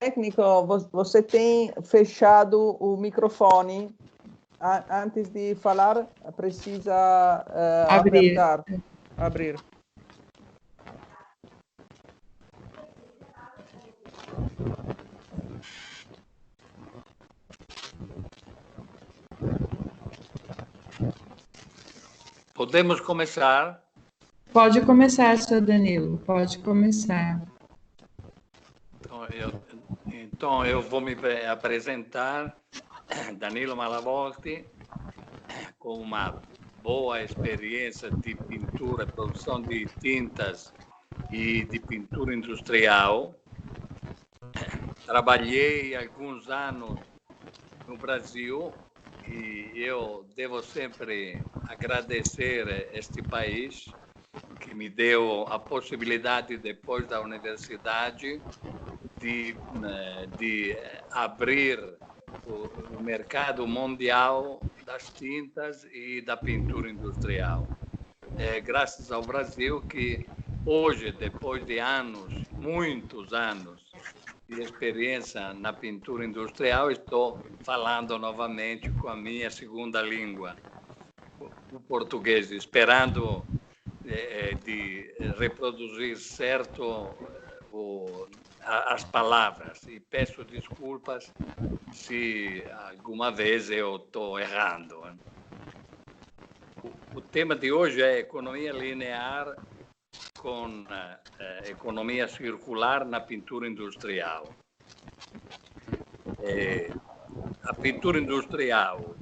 técnico, você tem fechado o microfone. Antes de falar, precisa apertar. Abrir. Podemos começar? Pode começar, Sr. Danilo, pode começar. Então, eu vou me apresentar, Danilo Malavolti, com uma boa experiência de pintura, produção de tintas e de pintura industrial. Trabalhei alguns anos no Brasil e eu devo sempre agradecer este país que me deu a possibilidade, depois da universidade, de abrir o mercado mundial das tintas e da pintura industrial. É graças ao Brasil que hoje, depois de anos, muitos anos de experiência na pintura industrial, estou falando novamente com a minha segunda língua, o português, esperando de reproduzir certo as palavras, e peço desculpas se alguma vez eu estou errando. O tema de hoje é economia linear com economia circular na pintura industrial. A pintura industrial,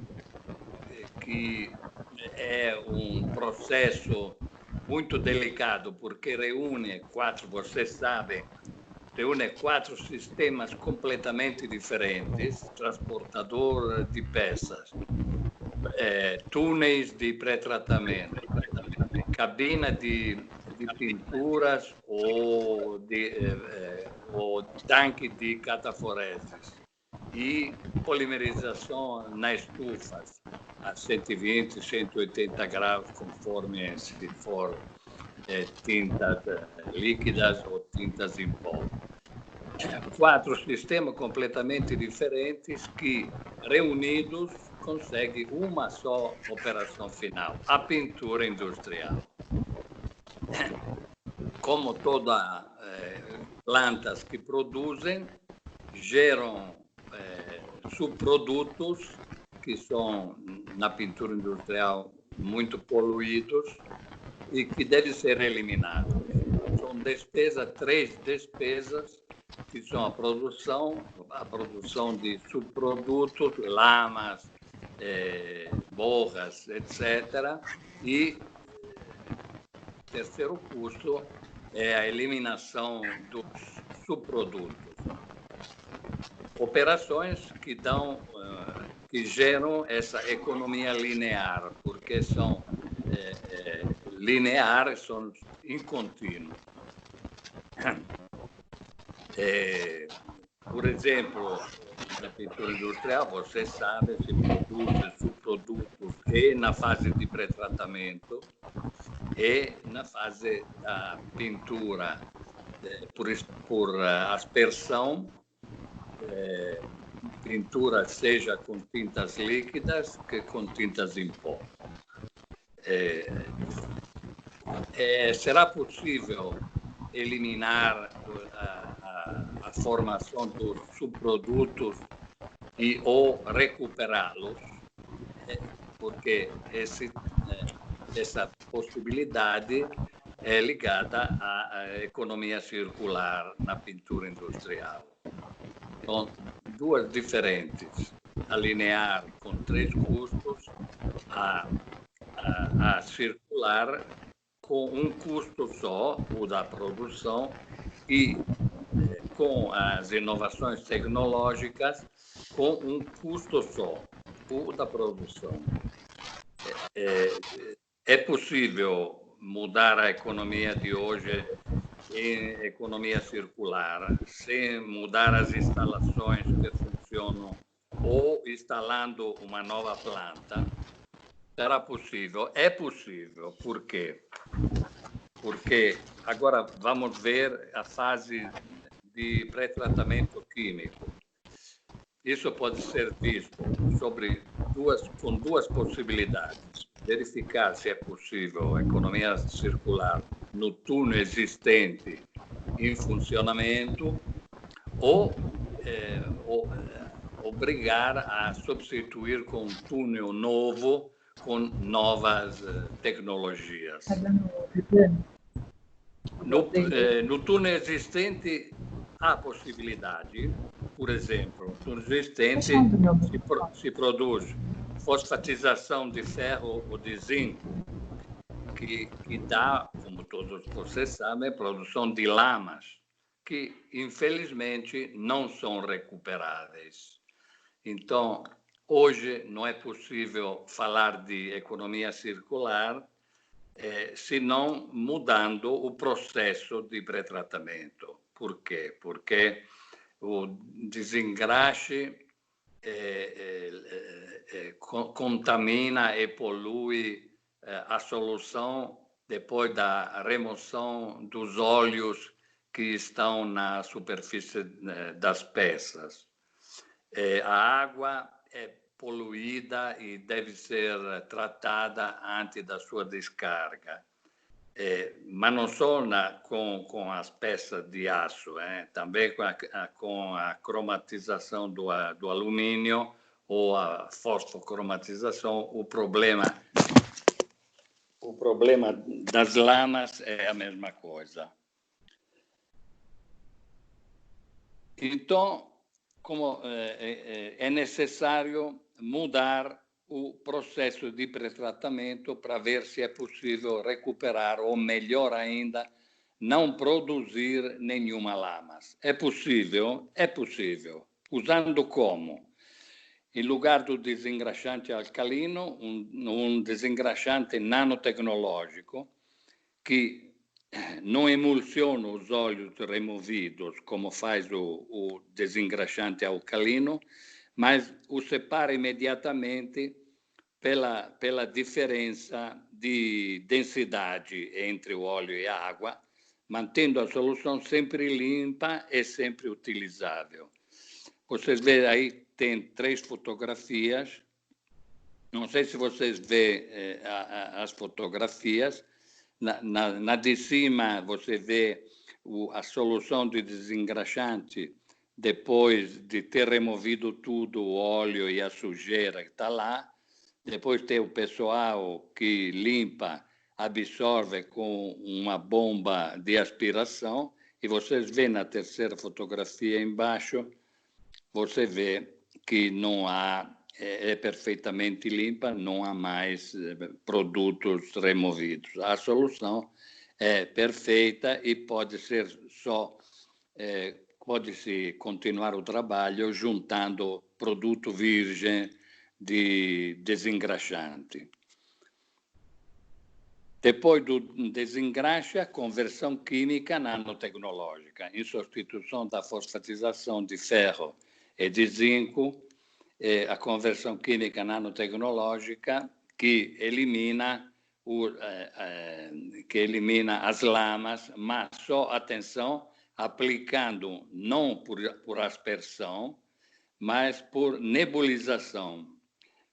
que é um processo muito delicado, porque reúne quatro sistemas completamente diferentes: transportador de peças, túneis de pré-tratamento, cabina de pinturas ou tanque de cataforeses e polimerização nas estufas a 120, 180 graus, conforme se for tintas líquidas ou tintas em pó. Quatro sistemas completamente diferentes que, reunidos, conseguem uma só operação final, a pintura industrial. Como todas plantas que produzem, geram subprodutos que são, na pintura industrial, muito poluídos e que devem ser eliminados. São três despesas, que são a produção de subprodutos, lamas, borras, etc. E o terceiro custo é a eliminação dos subprodutos. Operações que geram essa economia linear, porque são lineares, são incontínuos. Por exemplo, na pintura industrial, você sabe, se produz subprodutos e na fase de pré-tratamento e na fase da pintura por aspersão, pintura seja com tintas líquidas que com tintas em pó. Será possível eliminar a formação dos subprodutos ou recuperá-los, porque essa possibilidade é ligada à economia circular na pintura industrial. Então, duas diferentes: a linear com três custos, a circular com um custo só, o da produção, e com as inovações tecnológicas, com um custo só, o da produção. É possível mudar a economia de hoje em economia circular, sem mudar as instalações que funcionam ou instalando uma nova planta? Será possível? É possível. Por quê? Porque agora vamos ver a fase de pré-tratamento químico. Isso pode ser visto com duas possibilidades. Verificar se é possível a economia circular no túnel existente em funcionamento ou obrigar a substituir com um túnel novo com novas tecnologias. No túnel existente há possibilidade, por exemplo, no túnel existente se produz fosfatização de ferro ou de zinco, que dá, como todos vocês sabem, produção de lamas, que infelizmente não são recuperáveis. Então, hoje não é possível falar de economia circular senão mudando o processo de pré-tratamento. Por quê? Porque o desengraxe contamina e polui a solução depois da remoção dos óleos que estão na superfície das peças. A água é poluída e deve ser tratada antes da sua descarga. Mas não só com as peças de aço, também com a cromatização do alumínio ou a fosfocromatização, o problema das lamas é a mesma coisa. Então, como é necessário mudar o processo de pré-tratamento para ver se é possível recuperar, ou melhor ainda, não produzir nenhuma lama. É possível. Usando como? Em lugar do desengraxante alcalino, um desengraxante nanotecnológico que não emulsiona os óleos removidos, como faz o desengraxante alcalino, mas o separa imediatamente pela diferença de densidade entre o óleo e a água, mantendo a solução sempre limpa e sempre utilizável. Vocês veem aí, tem 3 fotografias. Não sei se vocês veem as fotografias. Na de cima, você vê a solução de desengraxante depois de ter removido tudo, o óleo e a sujeira que está lá. Depois tem o pessoal que limpa, absorve com uma bomba de aspiração. E vocês veem na terceira fotografia embaixo, você vê que não há, é perfeitamente limpa, não há mais produtos removidos. A solução é perfeita e pode-se continuar o trabalho juntando produto virgem de desengraxante. Depois do desengraxe, a conversão química nanotecnológica, em substituição da fosfatização de ferro e de zinco, a conversão química nanotecnológica que elimina as lamas, mas só, atenção, aplicando não por aspersão, mas por nebulização.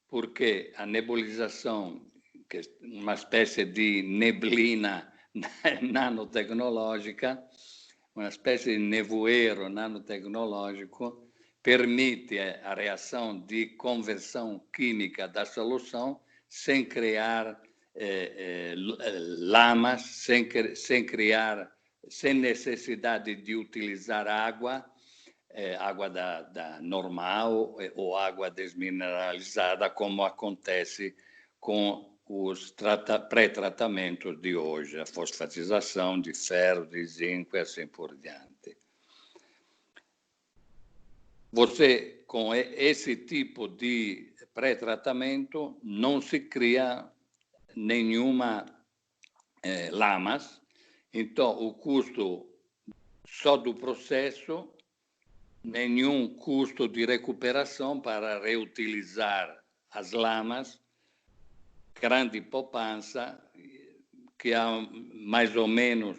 Porque a nebulização, que é uma espécie de neblina nanotecnológica, uma espécie de nevoeiro nanotecnológico, permite a reação de conversão química da solução sem criar lamas, sem necessidade de utilizar água normal ou água desmineralizada, como acontece com os pré-tratamentos de hoje, a fosfatização de ferro, de zinco e assim por diante. Você, com esse tipo de pré-tratamento, não se cria nenhuma lamas, então o custo só do processo, nenhum custo de recuperação para reutilizar as lamas, grande poupança, que há mais ou menos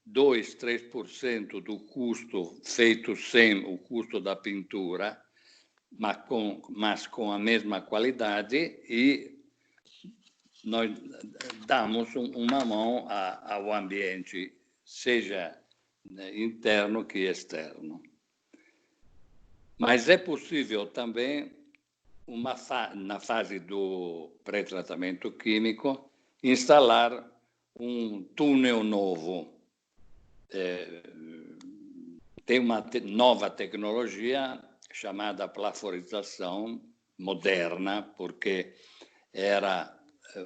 2, 3% do custo feito sem o custo da pintura, mas com a mesma qualidade, e nós damos uma mão ao ambiente, seja interno que externo. Mas é possível também, na fase do pré-tratamento químico, instalar um túnel novo. Tem uma nova tecnologia chamada plaforização moderna, porque era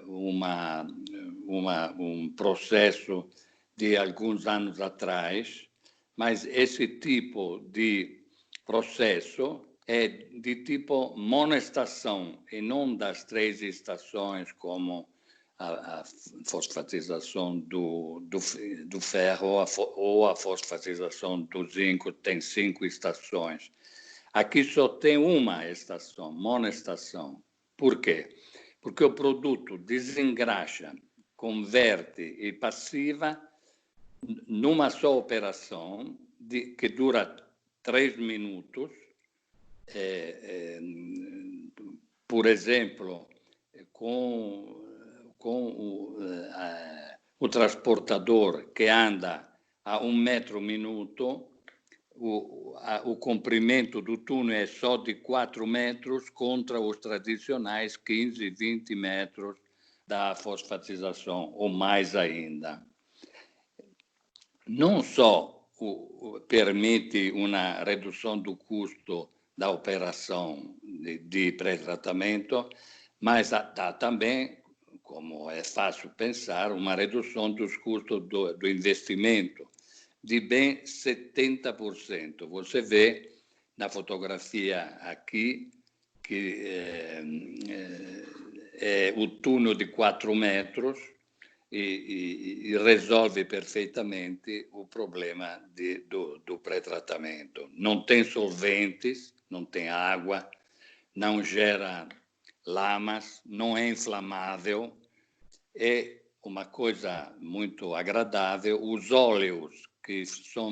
um processo de alguns anos atrás, mas esse tipo de processo é de tipo monoestação e não das 3 estações, como a fosfatização do ferro ou a fosfatização do zinco tem 5 estações. Aqui só tem uma estação, monoestação. Por quê? Porque o produto desengraxa, converte e passiva numa só operação que dura 3 minutos. Por exemplo, com o transportador que anda a 1 metro minuto, o comprimento do túnel é só de 4 metros contra os tradicionais 15, 20 metros da fosfatização, ou mais ainda. Não só permite uma redução do custo da operação de pré-tratamento, mas dá também, como é fácil pensar, uma redução dos custos do investimento de bem 70%. Você vê na fotografia aqui que é o túnel de 4 metros e resolve perfeitamente o problema do pré-tratamento. Não tem solventes, não tem água, não gera lamas, não é inflamável. É uma coisa muito agradável. Os óleos que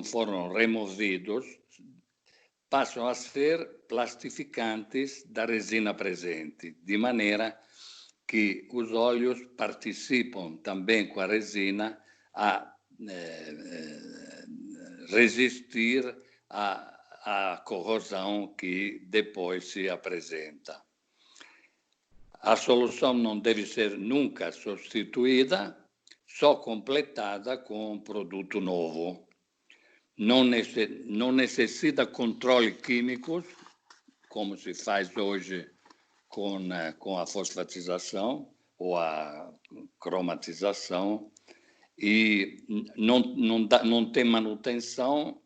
foram removidos passam a ser plastificantes da resina presente, de maneira que os óleos participam também com a resina a resistir à corrosão que depois se apresenta. A solução não deve ser nunca substituída, só completada com um produto novo. Não necessita controle químicos, como se faz hoje com a fosfatização ou a cromatização, e não tem manutenção.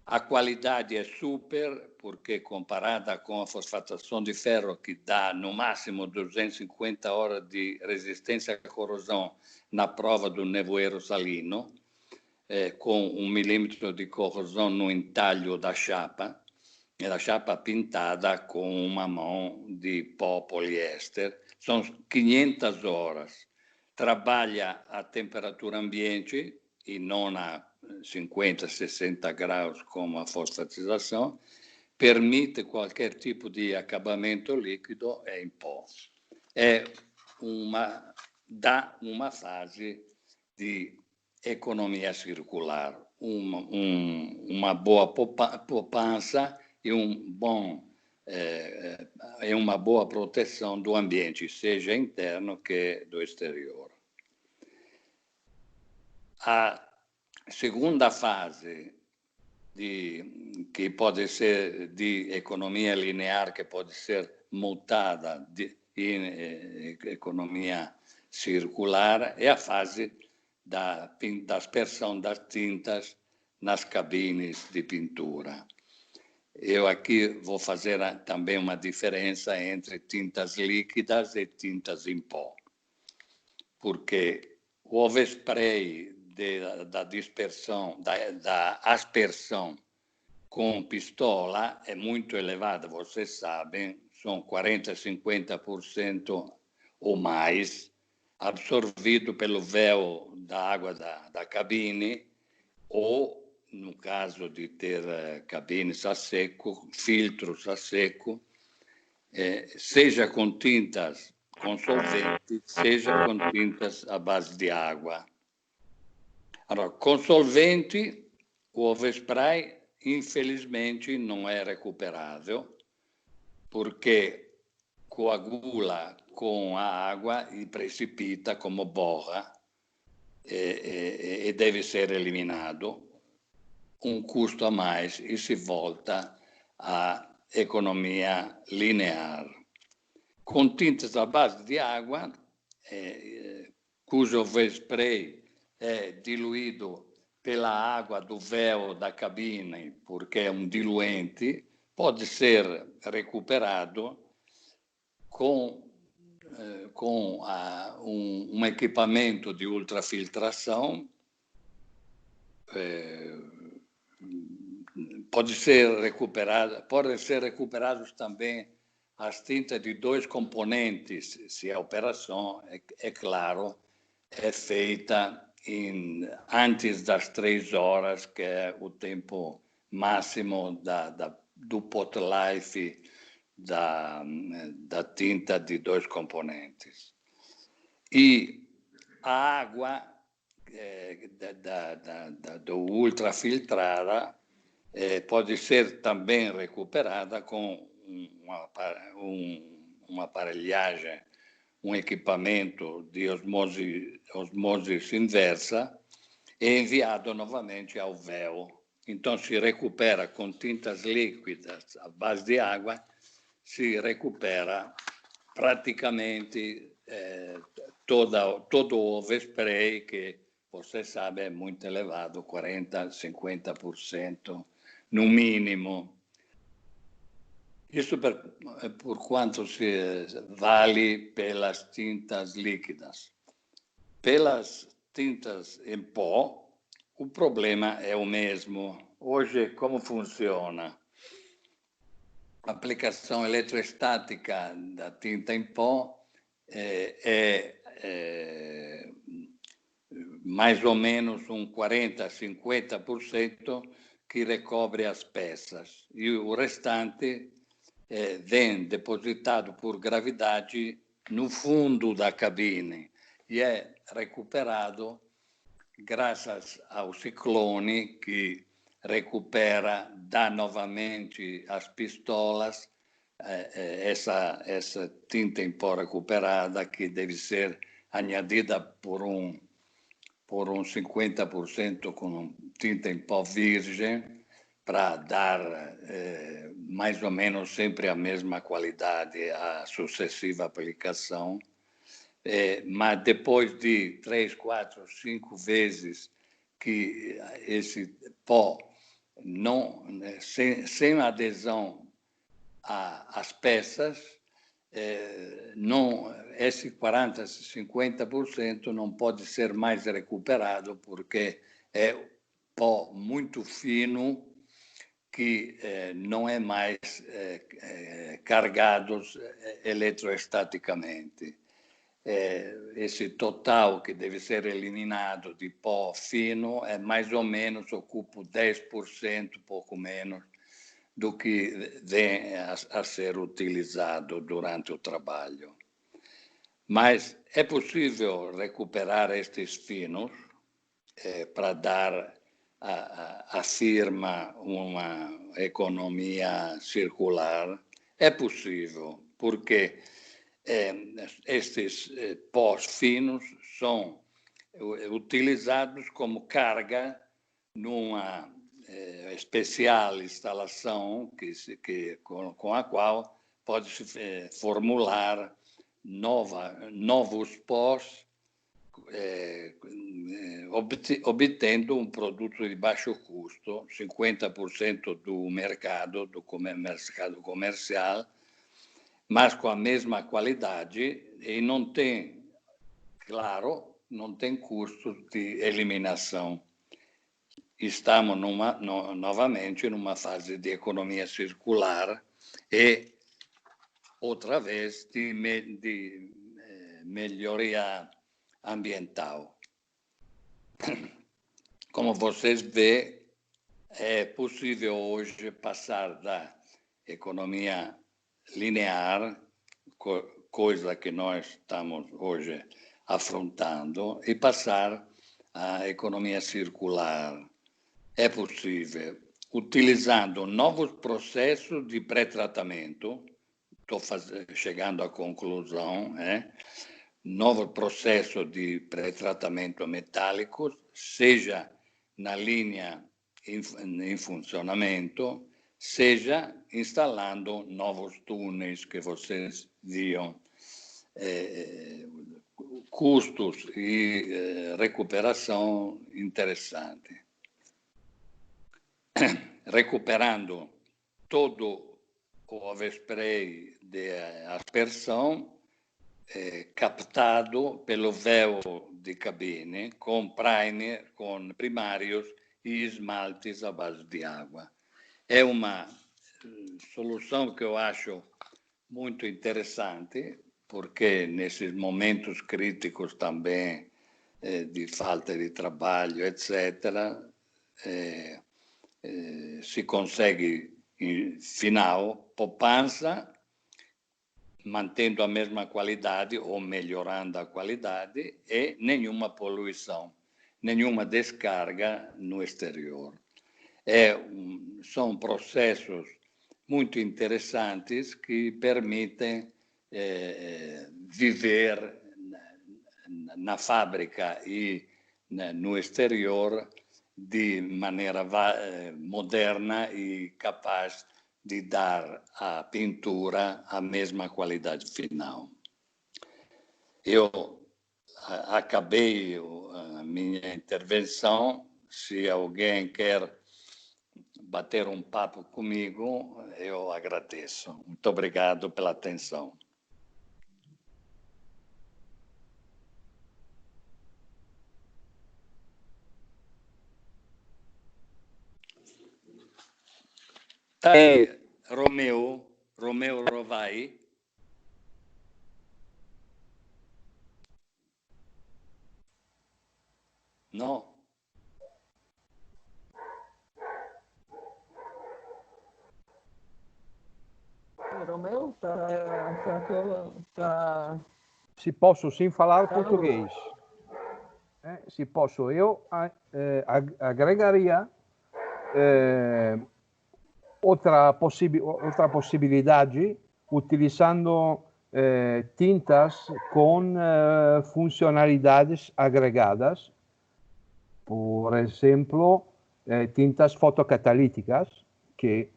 A qualidade é super, porque comparada com a fosfatação de ferro, que dá no máximo 250 horas de resistência à corrosão na prova do nevoeiro salino, com 1 milímetro de corrosão no entalho da chapa pintada com uma mão de pó poliéster. São 500 horas. Trabalha a temperatura ambiente e não a 50, 60 graus como a fosfatização. Permite qualquer tipo de acabamento líquido em pó. Dá uma fase de economia circular, uma boa poupança e uma boa proteção do ambiente, seja interno que do exterior. A segunda fase, que pode ser de economia linear, que pode ser mutada em economia circular, é a fase da aspersão das tintas nas cabines de pintura. Eu aqui vou fazer também uma diferença entre tintas líquidas e tintas em pó, porque o overspray da dispersão, da aspersão com pistola é muito elevado, vocês sabem, são 40%, 50% ou mais, absorvido pelo véu da água da cabine, ou, no caso de ter cabines a seco, filtros a seco, seja com tintas com solvente, seja com tintas à base de água. Allora, com solvente, o overspray, infelizmente, não é recuperável, porque coagula com a água e precipita como borra e deve ser eliminado. Um custo a mais e se volta à economia linear. Com tintas à base de água, cujo overspray é diluído pela água do véu da cabine, porque é um diluente, pode ser recuperado com um equipamento de ultrafiltração. Podem ser recuperados também as tintas de 2 componentes, se a operação, é claro, é feita antes das 3 horas, que é o tempo máximo do pot life da tinta de 2 componentes. E a água do ultrafiltrada pode ser também recuperada com uma aparelhagem, um equipamento de osmose inversa e enviado novamente ao véu. Então, se recupera com tintas líquidas à base de água, se recupera praticamente todo o overspray, que você sabe é muito elevado, 40%, 50% no mínimo. Isso por quanto se vale pelas tintas líquidas. Pelas tintas em pó, o problema é o mesmo. Hoje, como funciona? A aplicação eletrostática da tinta em pó é mais ou menos um 40%, 50% que recobre as peças. E o restante vem depositado por gravidade no fundo da cabine e é recuperado graças ao ciclone, que recupera, dá novamente as pistolas, essa tinta em pó recuperada, que deve ser añadida por um 50% com tinta em pó virgem, para dar mais ou menos sempre a mesma qualidade à sucessiva aplicação. Mas depois de 3, 4, 5 vezes que esse pó, sem adesão às peças, esse 40%, 50% não pode ser mais recuperado, porque é pó muito fino, que não é mais carregado eletroestaticamente. Esse total que deve ser eliminado de pó fino é mais ou menos, ocupa 10%, pouco menos, do que vem a ser utilizado durante o trabalho. Mas é possível recuperar estes finos para dar à firma uma economia circular. É possível, porque estes pós finos são utilizados como carga numa especial instalação com a qual pode-se formular novos pós, obtendo um produto de baixo custo, 50% do mercado comercial, mas com a mesma qualidade, e não tem, claro, não tem custos de eliminação. Estamos novamente numa fase de economia circular e, outra vez, de melhoria ambiental. como vocês veem, é possível hoje passar da economia linear, coisa que nós estamos hoje afrontando, e passar à economia circular. É possível, utilizando novos processos de pré-tratamento, estou chegando à conclusão, novo processo de pré-tratamento metálico, seja na linha em funcionamento, seja instalando novos túneis que vocês viam, custos e recuperação interessante. Recuperando todo o overspray de aspersão captado pelo véu de cabine com primer, com primários e esmaltes à base de água. É uma solução que eu acho muito interessante, porque nesses momentos críticos também de falta de trabalho, etc., se consegue, final, poupança, mantendo a mesma qualidade ou melhorando a qualidade e nenhuma poluição, nenhuma descarga no exterior. São processos muito interessantes que permitem viver na fábrica e no exterior de maneira moderna e capaz de dar à pintura a mesma qualidade final. Eu acabei a minha intervenção. Se alguém quer bater um papo comigo, eu agradeço. Muito obrigado pela atenção. Tá aí, Romeu Rovai. Não. Romeu, tá... Se posso sim falar português. Se posso, eu agregaria outra possibilidade utilizando tintas com funcionalidades agregadas, por exemplo, tintas fotocatalíticas que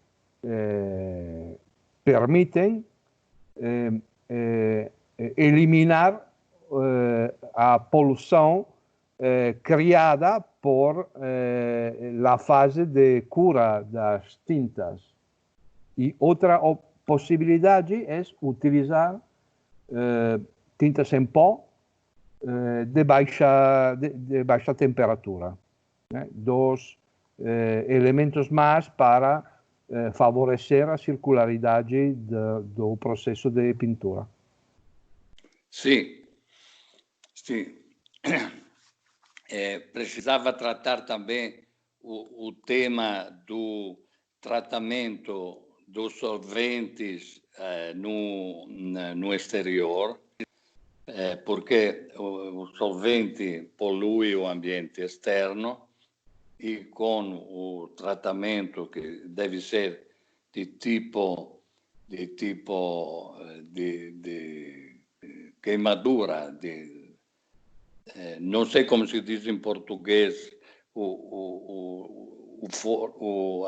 permitem eliminar a poluição criada por la fase de cura das tintas. E outra possibilidade é utilizar tintas em pó de baixa temperatura. Dois elementos mais para favorecer a circularidade do processo de pintura. Sim, sim. Precisava tratar também o tema do tratamento dos solventes no exterior, porque o solvente polui o ambiente externo e com o tratamento que deve ser de tipo de queimadura, não sei como se diz em português,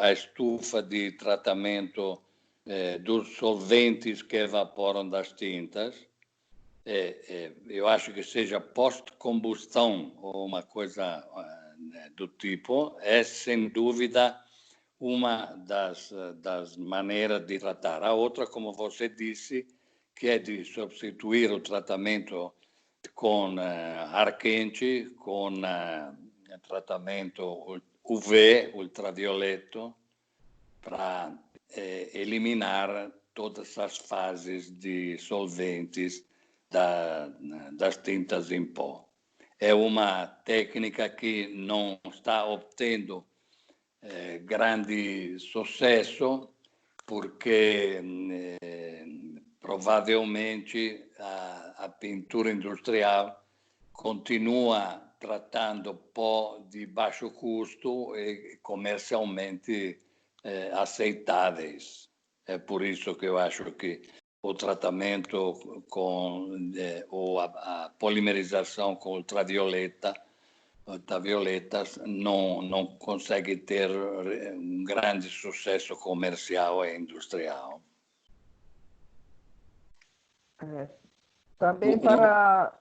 a estufa de tratamento dos solventes que evaporam das tintas. Eu acho que seja pós-combustão ou uma coisa do tipo, é sem dúvida uma das maneiras de tratar. A outra, como você disse, que é de substituir o tratamento com ar quente, com tratamento UV, ultravioleto, para eliminar todas as fases de solventes das tintas em pó. é uma técnica que não está obtendo grande sucesso, porque provavelmente a pintura industrial continua tratando pó de baixo custo e comercialmente aceitáveis. É por isso que eu acho que o tratamento ou a polimerização com ultravioletas não consegue ter um grande sucesso comercial e industrial. Também para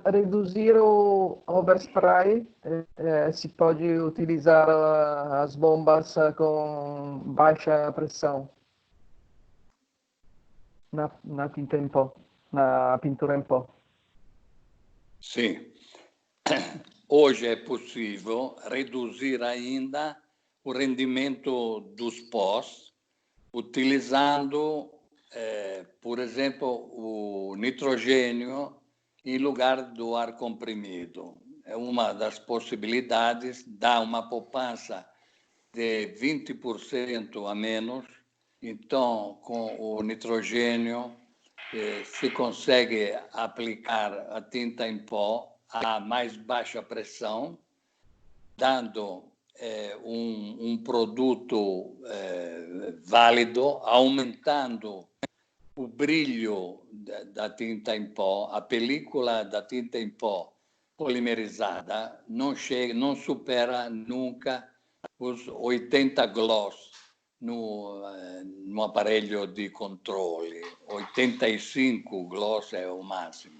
reduzir o overspray, se pode utilizar as bombas com baixa pressão na tinta em pó, na pintura em pó. Sim. Hoje é possível reduzir ainda o rendimento dos pós utilizando, por exemplo, o nitrogênio em lugar do ar comprimido. É uma das possibilidades, dá uma poupança de 20% a menos. Então, com o nitrogênio, se consegue aplicar a tinta em pó a mais baixa pressão, dando um produto válido, aumentando o brilho da tinta em pó. A película da tinta em pó polimerizada não supera nunca os 80 gloss no aparelho de controle. 85 gloss é o máximo.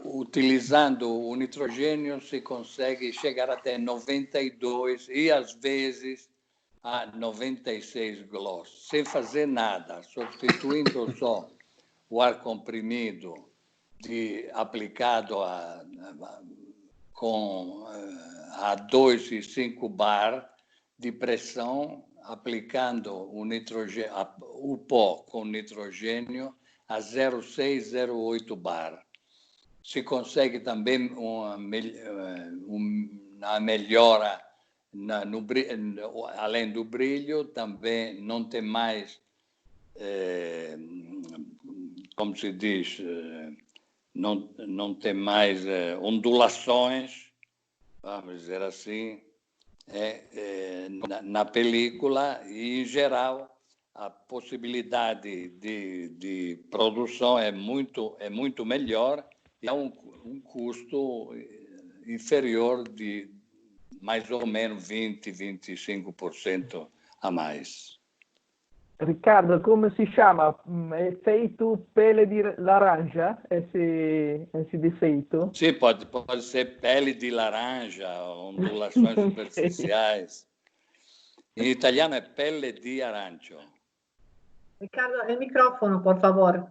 Utilizando o nitrogênio se consegue chegar até 92 e às vezes a 96 gloss, sem fazer nada, substituindo só o ar comprimido aplicado com a 2,5 bar de pressão, aplicando o pó com nitrogênio a 0,6, 0,8 bar. Se consegue também uma melhora além do brilho, também não tem mais, como se diz, não tem mais ondulações, vamos dizer assim, na película, e em geral a possibilidade de produção é muito melhor e há um custo inferior de mais ou menos 20-25% a mais. Ricardo, como se chama? Efeito pele de laranja, esse defeito? Sim, pode ser pele de laranja, ondulações superficiais. Em italiano é pelle di arancio. Riccardo, il microfono, por favor.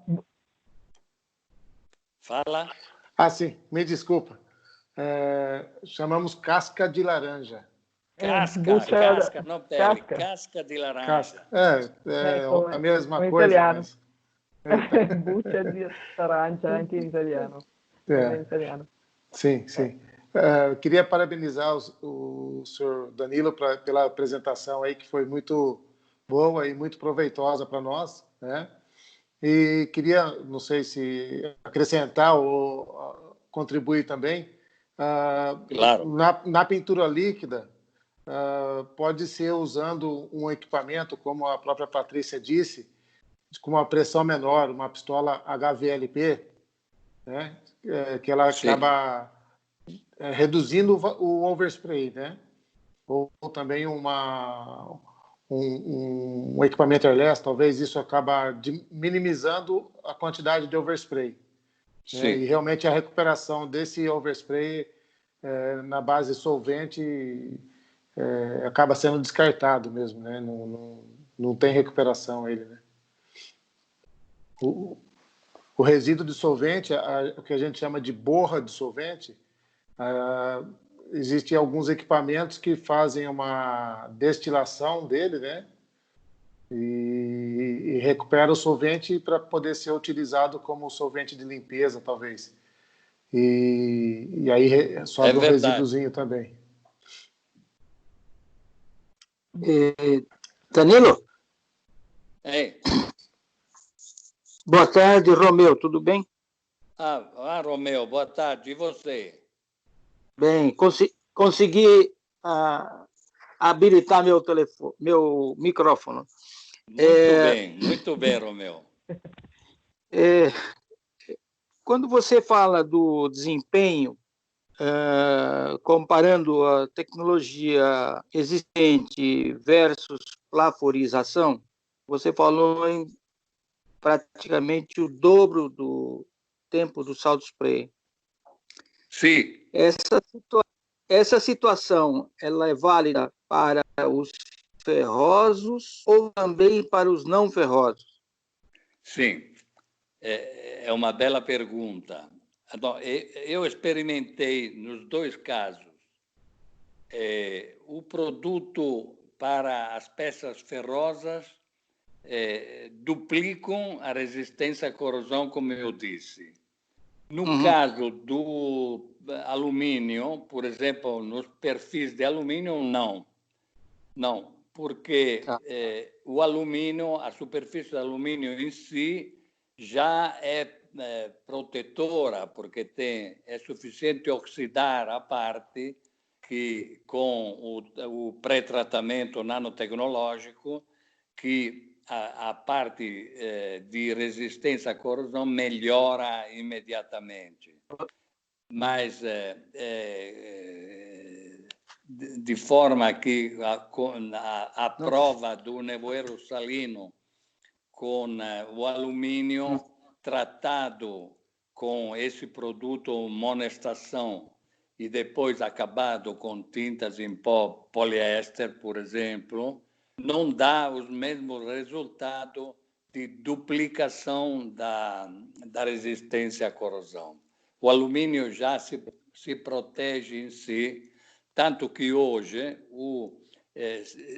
Fala. Sim, me desculpa. Chamamos casca de laranja. Casca, não pele, casca de laranja. A mesma coisa. Italiano. Mas... Buccia di laranja, anche em italiano. Em italiano. Sim. Queria parabenizar o senhor Danilo pela apresentação aí, que foi muito boa e muito proveitosa para nós, né? E queria, não sei se acrescentar ou contribuir também. Claro. Na pintura líquida, pode ser usando um equipamento, como a própria Patrícia disse, com uma pressão menor, uma pistola HVLP, né? Que ela acaba reduzindo o overspray, né? Ou também um equipamento airless, talvez isso acaba minimizando a quantidade de overspray. Né? E realmente a recuperação desse overspray na base solvente acaba sendo descartado mesmo, né? Não tem recuperação ele, né? O resíduo de solvente, o que a gente chama de borra de solvente, existem alguns equipamentos que fazem uma destilação dele, né? E recupera o solvente para poder ser utilizado como solvente de limpeza, talvez. E aí sobe um resíduozinho também. Danilo? Ei. Boa tarde, Romeu, tudo bem? Romeu, boa tarde. E você? Bem, consegui habilitar meu microfone. Muito bem, Romeu. Quando você fala do desempenho, comparando a tecnologia existente versus plaforização, você falou em praticamente o dobro do tempo do saldo spray. Sim. Essa situação, ela é válida para os ferrosos ou também para os não ferrosos? Sim, é uma bela pergunta. Eu experimentei nos dois casos o produto para as peças ferrosas duplicam a resistência à corrosão, como eu disse. No caso do alumínio, por exemplo, nos perfis de alumínio, não. Não, porque o alumínio, a superfície do alumínio em si, já é protetora, porque é suficiente oxidar a parte que, com o pré-tratamento nanotecnológico, que a parte de resistência à corrosão melhora imediatamente. Mas de forma que a prova do nevoeiro salino com o alumínio tratado com esse produto monestação e depois acabado com tintas em pó poliéster, por exemplo, não dá os mesmos resultados de duplicação da resistência à corrosão. O alumínio já se protege em si, tanto que hoje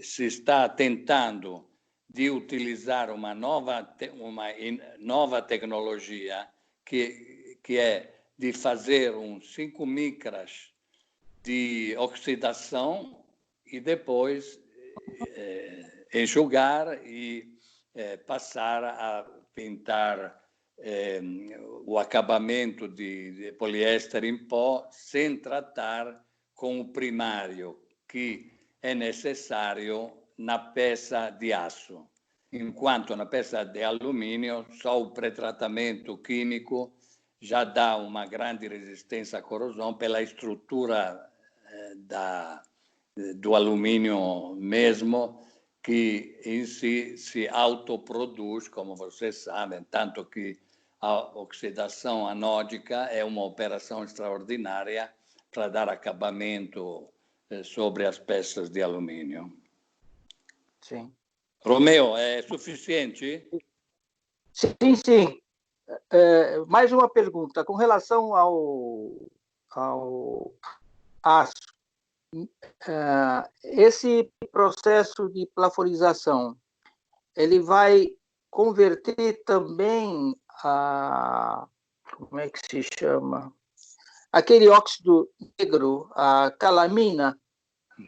se está tentando de utilizar uma nova tecnologia que é de fazer uns 5 micras de oxidação e depois enxugar e passar a pintar o acabamento de poliéster em pó sem tratar com o primário, que é necessário na peça de aço. Enquanto na peça de alumínio, só o pré-tratamento químico já dá uma grande resistência à corrosão pela estrutura do alumínio mesmo, que em si se autoproduz, como vocês sabem, tanto que a oxidação anódica é uma operação extraordinária para dar acabamento sobre as peças de alumínio. Sim. Romeu, é suficiente? Sim, sim. Mais uma pergunta. Com relação ao aço, esse processo de plaforização, ele vai converter também como é que se chama? Aquele óxido negro, a calamina?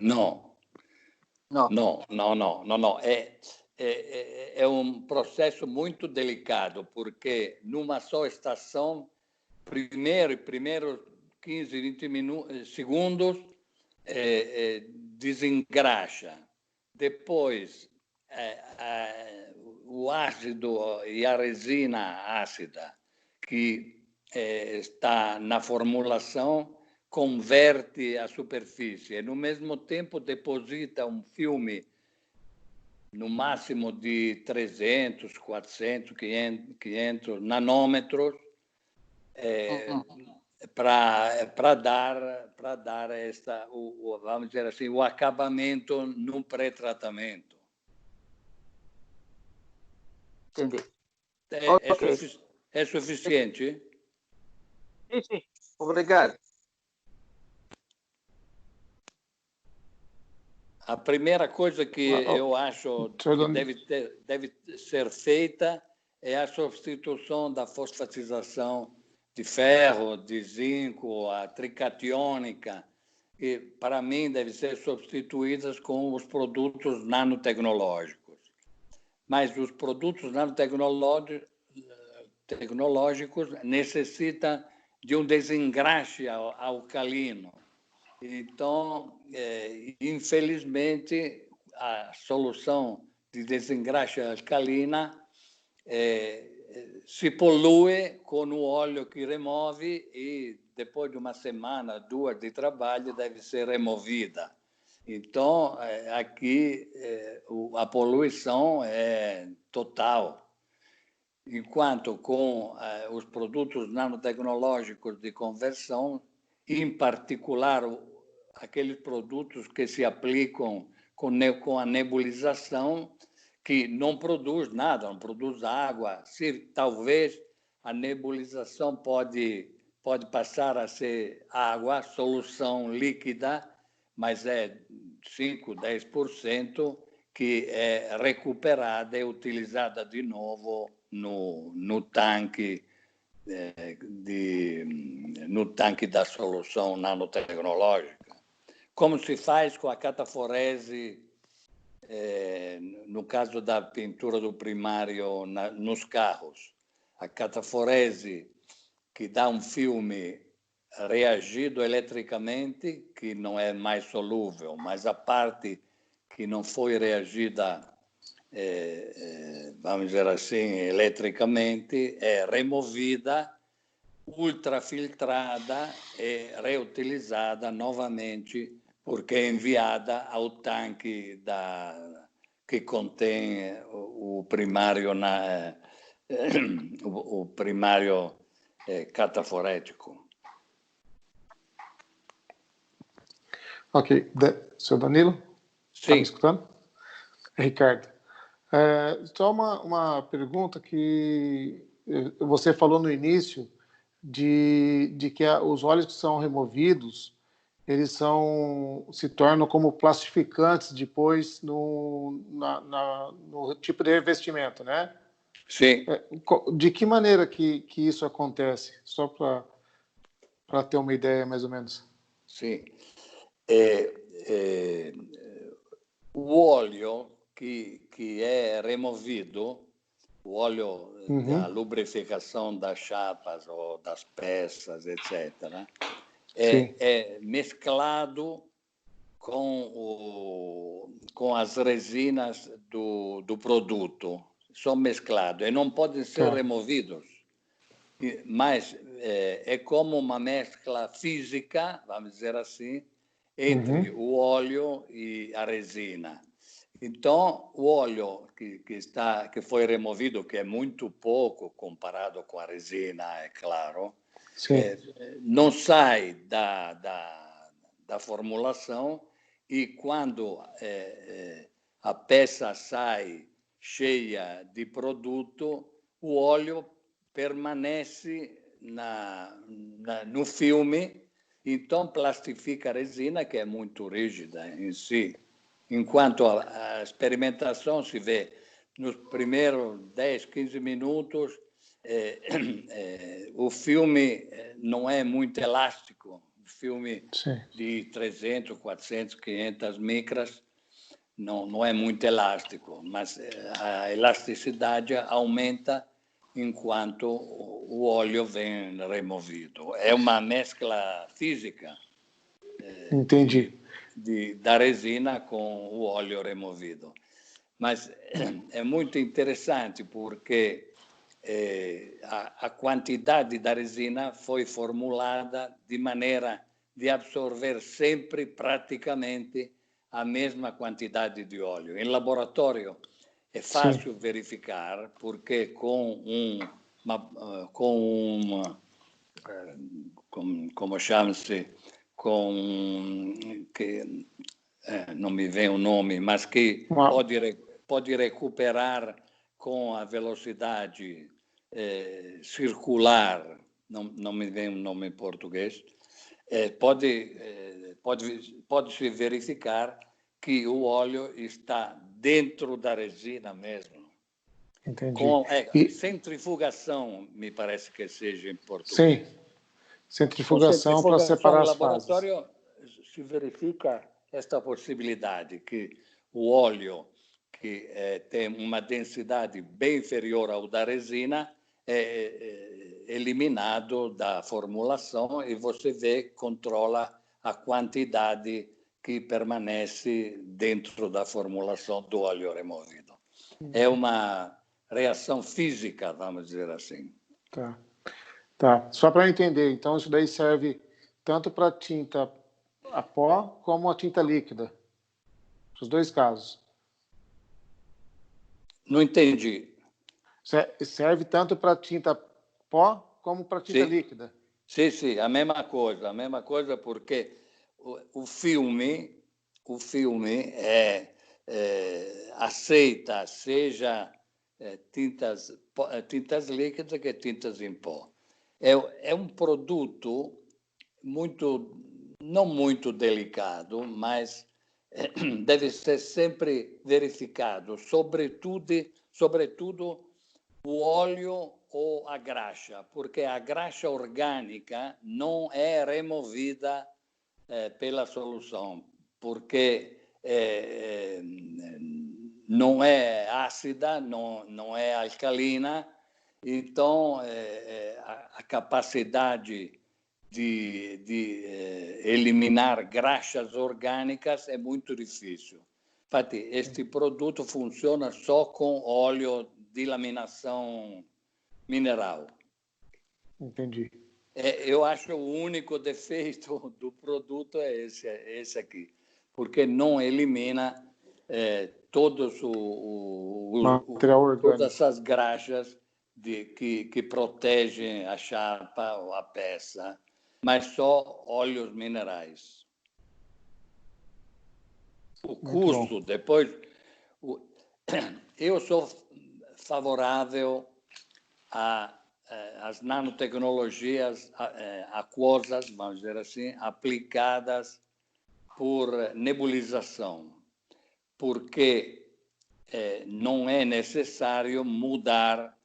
Não. Não. Não. É um processo muito delicado, porque numa só estação, primeiros 15, 20 segundos, desengraxa. Depois, o ácido e a resina ácida, que está na formulação, converte a superfície e, no mesmo tempo, deposita um filme no máximo de 300, 400, 500 nanômetros para dar vamos dizer assim, o acabamento no pré-tratamento. Entendi. É suficiente? Sim. Obrigado. A primeira coisa que eu acho que deve ser feita é a substituição da fosfatização de ferro, de zinco, a tricatiônica, que para mim devem ser substituídas com os produtos nanotecnológicos. Mas os produtos nanotecnológicos necessitam de um desengraxe alcalino. Então, infelizmente, a solução de desengraxe alcalina se polui com o óleo que remove e depois de uma semana, 2 de trabalho, deve ser removida. Então, aqui a poluição é total. Enquanto com os produtos nanotecnológicos de conversão, em particular aqueles produtos que se aplicam com a nebulização, que não produz nada, não produz água. Talvez a nebulização pode passar a ser água, solução líquida, mas é 5, 10% que é recuperada e utilizada de novo no tanque da solução nanotecnológica. Como se faz com a cataforese, no caso da pintura do primário nos carros. A cataforese, que dá um filme reagido eletricamente, que não é mais solúvel, mas a parte que não foi reagida, vamos dizer assim, eletricamente, é removida, ultrafiltrada e reutilizada novamente, porque é enviada ao tanque que contém o primário cataforético. Ok. Senhor Danilo? Sim. Está me escutando? Ricardo. Só uma pergunta que você falou no início de que os óleos que são removidos, eles se tornam como plastificantes depois no tipo de revestimento, né? Sim. De que maneira que isso acontece? Só para ter uma ideia, mais ou menos. Sim. O óleo que é removido, o óleo da lubrificação das chapas ou das peças, etc., é mesclado com as resinas do produto. São mesclados e não podem ser removidos. Mas é como uma mescla física, vamos dizer assim, entre o óleo e a resina. Então, o óleo que foi removido, que é muito pouco comparado com a resina, é claro, não sai da formulação e quando a peça sai cheia de produto, o óleo permanece no filme, então plastifica a resina, que é muito rígida em si. Enquanto a experimentação se vê nos primeiros 10, 15 minutos, o filme não é muito elástico. O filme de 300, 400, 500 micras não é muito elástico, mas a elasticidade aumenta enquanto o óleo vem removido. É uma mescla física. Entendi. Da resina com o óleo removido. Mas é muito interessante porque a quantidade da resina foi formulada de maneira de absorver sempre praticamente a mesma quantidade de óleo. Em laboratório é fácil verificar porque como chama-se, que não me vem o nome, mas que pode recuperar com a velocidade circular, não me vem o nome em português, pode-se verificar que o óleo está dentro da resina mesmo. Entendi. Centrifugação, me parece que seja em português. Sim, centrifugação para separar as fases. No laboratório se verifica esta possibilidade que o óleo que tem uma densidade bem inferior ao da resina é eliminado da formulação e você controla a quantidade que permanece dentro da formulação do óleo removido. É uma reação física, vamos dizer assim. Tá. Só para eu entender, então isso daí serve tanto para tinta a pó como a tinta líquida. Os dois casos. Não entendi. Serve tanto para tinta pó como para tinta líquida. Sim, a mesma coisa, porque o filme aceita seja tintas líquidas que tintas em pó. É um produto não muito delicado, mas deve ser sempre verificado, sobretudo o óleo ou a graxa, porque a graxa orgânica não é removida pela solução, porque não é ácida, não é alcalina, então a capacidade de eliminar graxas orgânicas é muito difícil. Infatti, este produto funciona só com óleo de laminação mineral. Entendi. Eu acho que o único defeito do produto é esse aqui, porque não elimina todas as graxas que protegem a chapa ou a peça, mas só óleos minerais. O custo, depois... Eu sou favorável às nanotecnologias aquosas, vamos dizer assim, aplicadas por nebulização, porque não é necessário mudar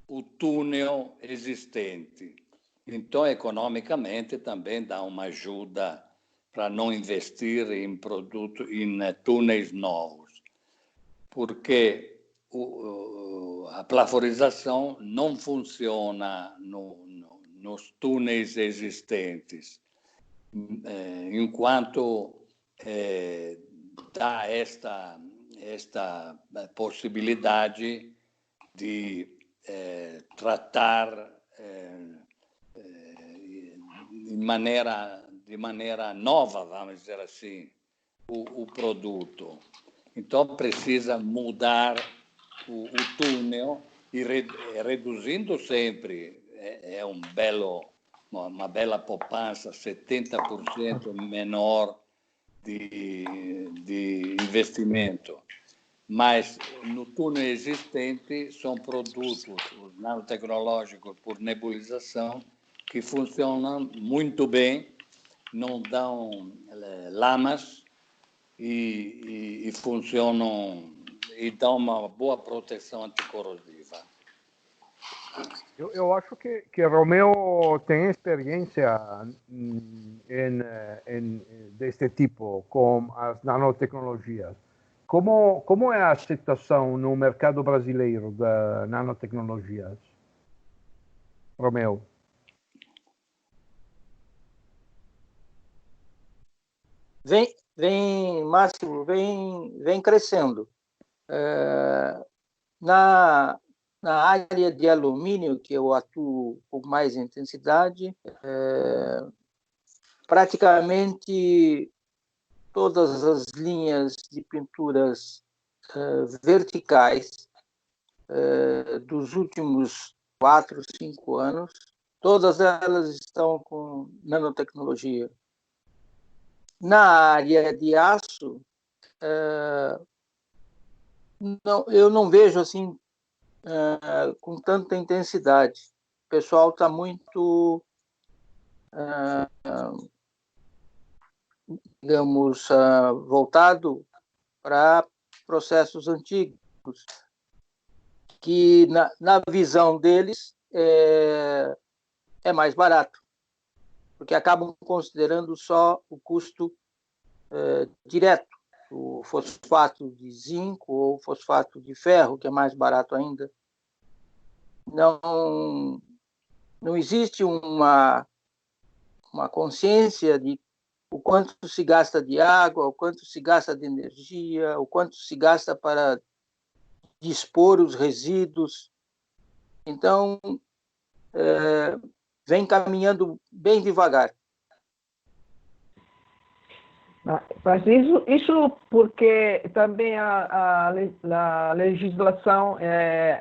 o túnel existente. Então, economicamente, também dá uma ajuda para não investir em túneis novos, porque a plaforização não funciona nos túneis existentes, enquanto dá esta possibilidade de tratar de maneira nova, vamos dizer assim, o produto. Então, precisa mudar o túnel e reduzindo sempre. É uma bela poupança, 70% menor de investimento. Mas no túnel existente são produtos os nanotecnológicos por nebulização que funcionam muito bem, não dão lamas e funcionam e dão uma boa proteção anticorrosiva. Eu acho que Romeo tem experiência deste tipo com as nanotecnologias. Como é a situação no mercado brasileiro de nanotecnologias, Romeo? Máximo, vem crescendo. Na área de alumínio, que eu atuo com mais intensidade, praticamente todas as linhas de pinturas verticais dos últimos 4, 5 anos, todas elas estão com nanotecnologia. Na área de aço, eu não vejo assim com tanta intensidade. O pessoal está muito, digamos, voltado para processos antigos. que na visão deles é mais barato, porque acabam considerando só o custo direto, o fosfato de zinco ou fosfato de ferro, que é mais barato ainda. Não existe uma consciência de o quanto se gasta de água, o quanto se gasta de energia, o quanto se gasta para dispor os resíduos. Então, vem caminhando bem devagar. Mas isso porque também a legislação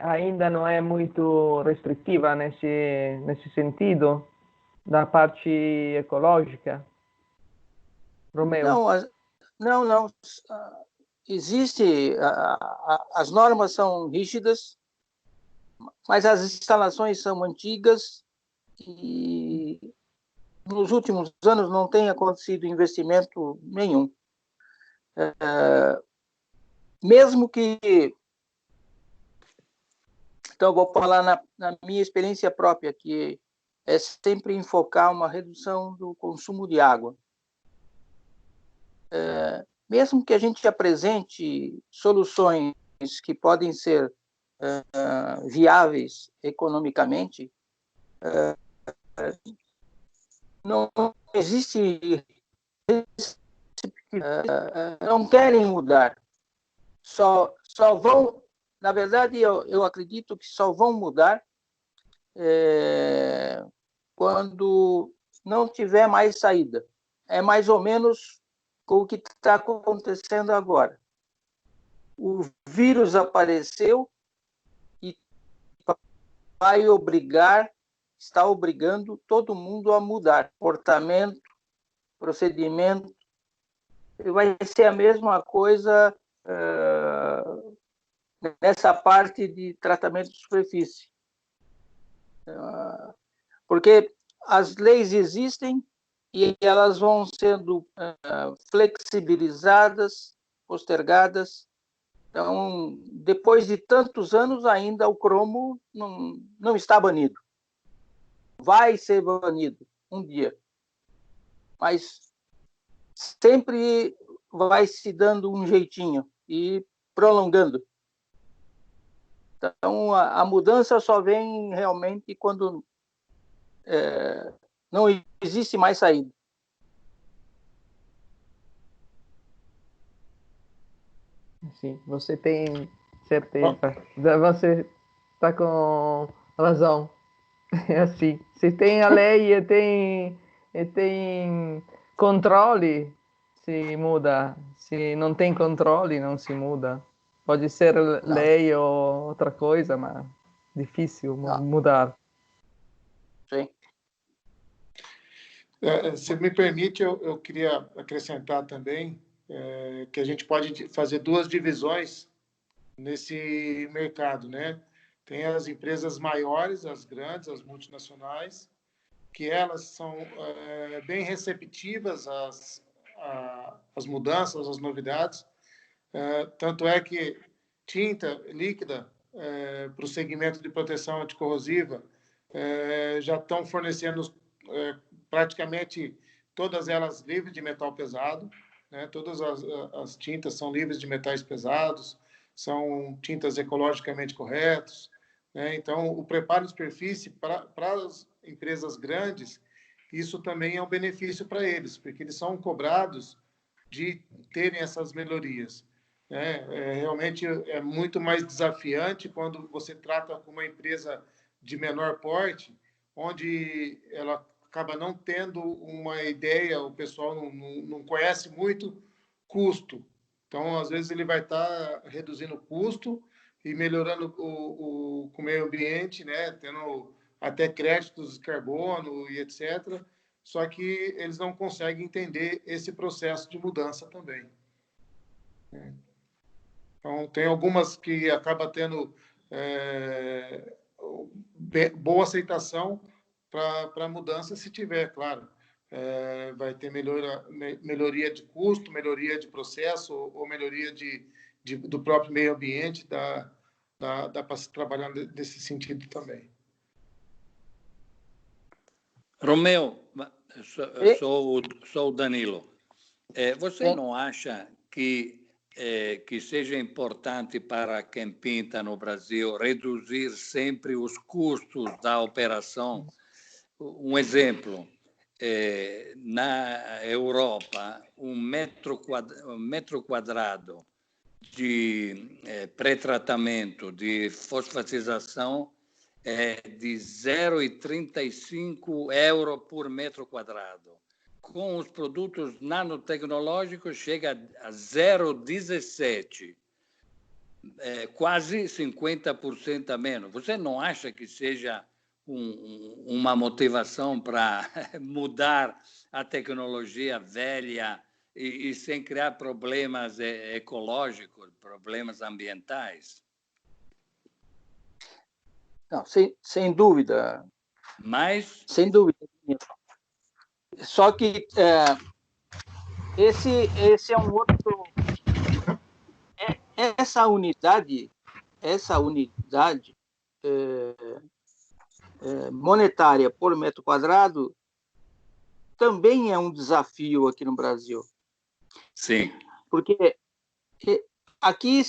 ainda não é muito restritiva nesse sentido, da parte ecológica. Romeu? Não. Existe, as normas são rígidas, mas as instalações são antigas e nos últimos anos não tem acontecido investimento nenhum. Mesmo que... Então, eu vou falar na minha experiência própria, que é sempre enfocar uma redução do consumo de água. Mesmo que a gente apresente soluções que podem ser viáveis economicamente, não existe... não querem mudar. Só vão... Na verdade, eu acredito que só vão mudar quando não tiver mais saída. É mais ou menos o que está acontecendo agora. O vírus apareceu e está obrigando todo mundo a mudar comportamento, procedimento. Vai ser a mesma coisa nessa parte de tratamento de superfície. Porque as leis existem e elas vão sendo flexibilizadas, postergadas. Então, depois de tantos anos, ainda o cromo não está banido. Vai ser banido um dia. Mas sempre vai se dando um jeitinho e prolongando. Então, a mudança só vem realmente quando não existe mais saída. Sim, você tem certeza. Você está com razão. É assim. Se tem a lei e tem controle, se muda. Se não tem controle, não se muda. Pode ser lei ou outra coisa, mas difícil mudar. Sim. Se me permite, eu queria acrescentar também que a gente pode fazer duas divisões nesse mercado, né? Tem as empresas maiores, as grandes, as multinacionais, que elas são bem receptivas às mudanças, às novidades. Tanto é que tinta líquida para o segmento de proteção anticorrosiva já estão fornecendo praticamente todas elas livres de metal pesado, né? Todas as tintas são livres de metais pesados, são tintas ecologicamente corretas, né? Então, o preparo de superfície para as empresas grandes, isso também é um benefício para eles, porque eles são cobrados de terem essas melhorias. Realmente é muito mais desafiante quando você trata com uma empresa de menor porte, onde ela acaba não tendo uma ideia, o pessoal não conhece muito custo. Então, às vezes, ele vai estar reduzindo o custo e melhorando com o meio ambiente, né? Tendo até créditos de carbono e etc. Só que eles não conseguem entender esse processo de mudança também. Então, tem algumas que acabam tendo boa aceitação para a mudança, se tiver, claro. Vai ter melhoria de custo, melhoria de processo ou melhoria do próprio meio ambiente dá para se trabalhar nesse sentido também. Romeu, sou o Danilo. Você não acha que seja importante para quem pinta no Brasil reduzir sempre os custos da operação? Um exemplo, na Europa, um metro quadrado de pré-tratamento de fosfatização é de 0,35 € por metro quadrado. Com os produtos nanotecnológicos, chega a 0,17, quase 50% a menos. Você não acha que seja uma motivação para mudar a tecnologia velha e sem criar problemas ecológicos, problemas ambientais? Não, sem dúvida. Mas... Sem dúvida. Só que esse é um outro... Essa unidade monetária por metro quadrado também é um desafio aqui no Brasil. Sim. Porque aqui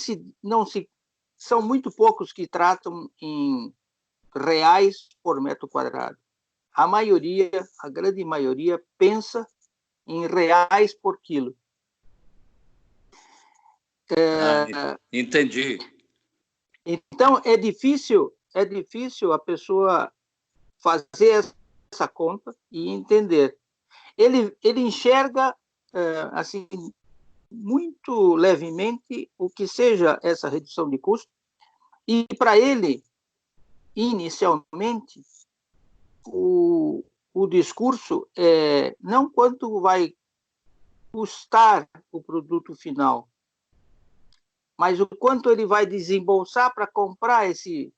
são muito poucos que tratam em reais por metro quadrado. A grande maioria, pensa em reais por quilo. Entendi. Então, é difícil a pessoa fazer essa conta e entender. Ele enxerga, assim, muito levemente o que seja essa redução de custo, e para ele, inicialmente, o discurso é não quanto vai custar o produto final, mas o quanto ele vai desembolsar para comprar esse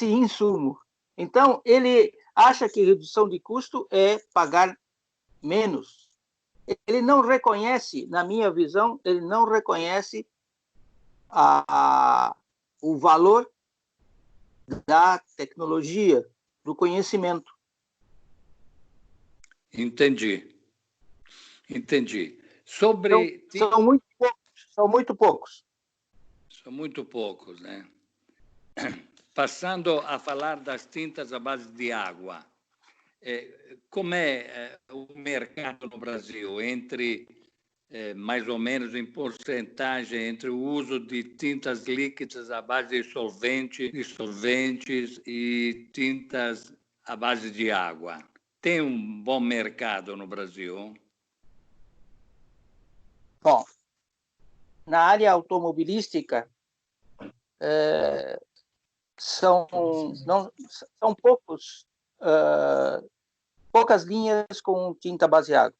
insumo. Então, ele acha que redução de custo é pagar menos. Ele não reconhece, na minha visão, ele não reconhece o valor da tecnologia, do conhecimento. Entendi. São muito poucos. São muito poucos, né? Passando a falar das tintas à base de água. Como é o mercado no Brasil entre, mais ou menos em porcentagem, entre o uso de tintas líquidas à base de solventes e tintas à base de água? Tem um bom mercado no Brasil? Bom, na área automobilística, são poucas linhas com tinta base água.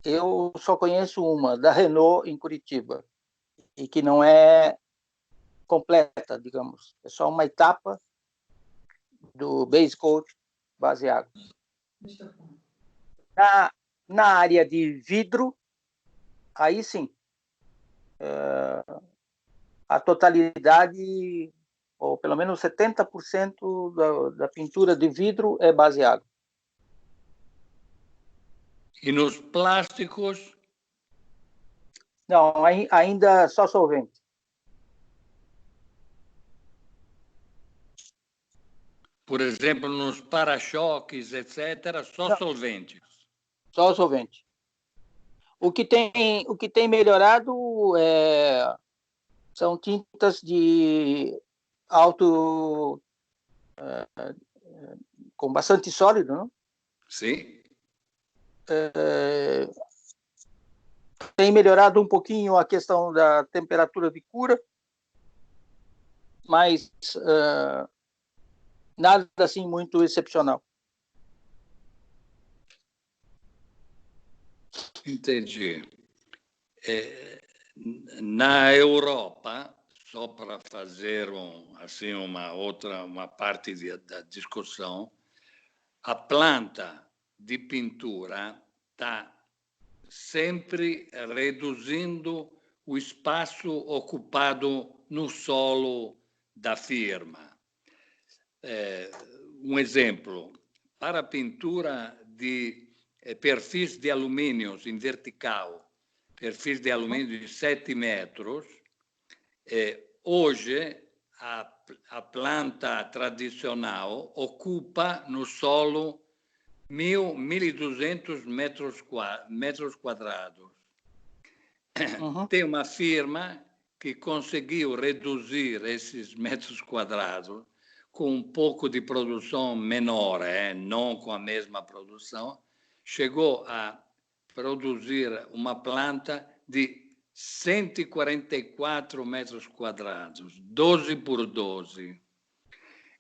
Eu só conheço uma, da Renault, em Curitiba, e que não é completa, digamos. É só uma etapa do base coat base água. Na área de vidro, aí sim, a totalidade, ou pelo menos 70% da pintura de vidro é base água. E nos plásticos? Não, ainda só solvente. Por exemplo, nos para-choques, etc., só solventes? Só solvente. O que tem melhorado são tintas de alto... com bastante sólido, não? Sim. Tem melhorado um pouquinho a questão da temperatura de cura, mas nada assim muito excepcional. Entendi. Na Europa, só para fazer uma parte da discussão, a planta de pintura está sempre reduzindo o espaço ocupado no solo da firma. Um exemplo, para a pintura de perfis de alumínio em vertical, perfis de alumínio de 7 metros, hoje a planta tradicional ocupa no solo 1.200 metros quadrados. Uhum. Tem uma firma que conseguiu reduzir esses metros quadrados com um pouco de produção menor, não com a mesma produção, chegou a produzir uma planta de 144 metros quadrados, 12 por 12,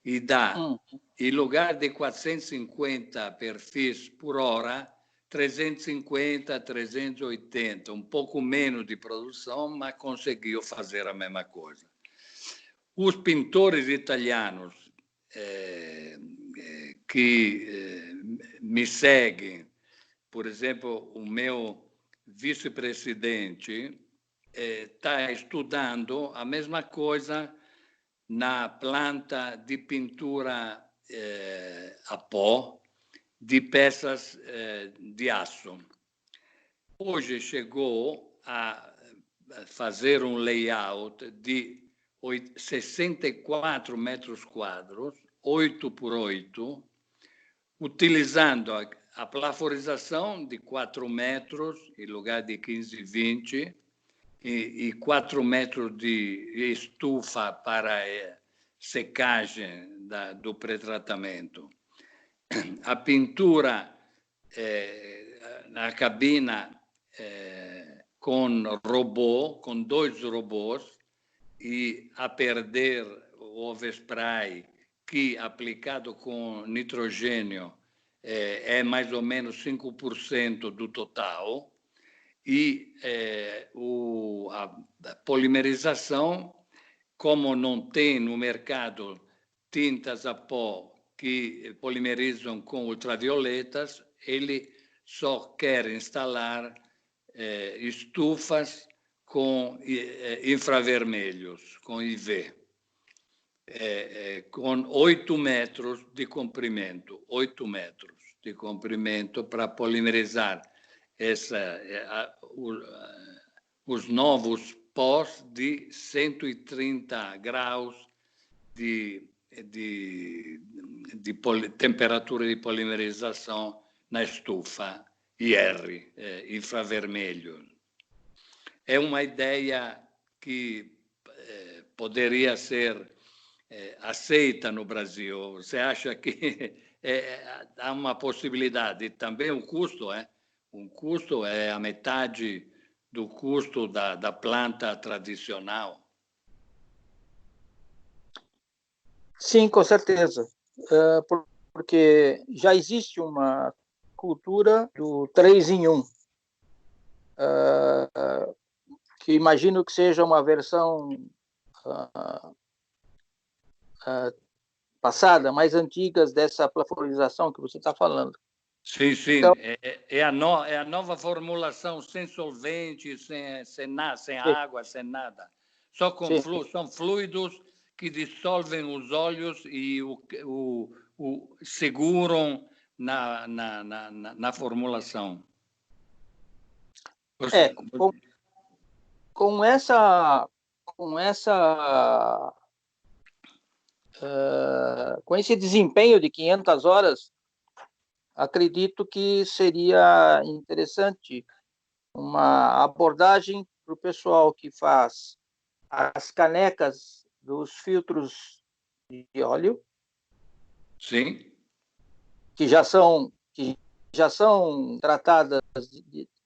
e dá, em lugar de 450 perfis por hora, 350, 380, um pouco menos de produção, mas conseguiu fazer a mesma coisa. Os pintores italianos que me seguem, por exemplo, o meu vice-presidente está estudando a mesma coisa na planta de pintura a pó de peças de aço. Hoje chegou a fazer um layout de 64 metros quadrados, 8 por 8, utilizando a plaforização de 4 metros, em lugar de 15, 20, e 4 metros de estufa para secagem do pré-tratamento. A pintura na cabina com robô, com 2 robôs, e a perder o overspray, que aplicado com nitrogênio é mais ou menos 5% do total, e a polimerização, como não tem no mercado tintas a pó que polimerizam com ultravioletas, ele só quer instalar estufas com infravermelhos, com IV, com 8 metros de comprimento, 8 metros de comprimento para polimerizar os novos pós de 130 graus de temperatura de polimerização na estufa IR, infravermelho. É uma ideia que poderia ser aceita no Brasil. Você acha que há uma possibilidade? Também o custo, um custo é a metade do custo da planta tradicional. Sim, com certeza. Porque já existe uma cultura do 3 em 1, que imagino que seja uma versão passada, mais antigas dessa plaforização que você está falando. Sim, sim. Então, é a nova formulação, sem solvente, sem água, sem nada. Só com são fluidos que dissolvem os óleos e o seguram na formulação. Com esse desempenho de 500 horas, acredito que seria interessante uma abordagem para o pessoal que faz as canecas dos filtros de óleo. Sim. Que já são tratadas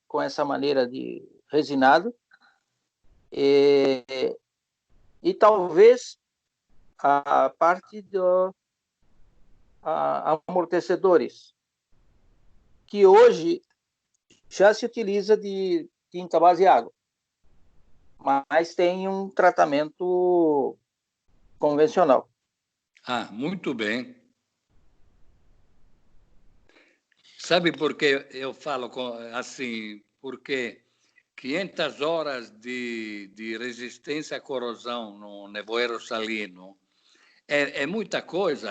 com essa maneira de resinado. E talvez a parte dos amortecedores, que hoje já se utiliza de tinta base água, mas tem um tratamento convencional. Muito bem. Sabe por que eu falo assim? Porque 500 horas de resistência à corrosão no nevoeiro salino é muita coisa,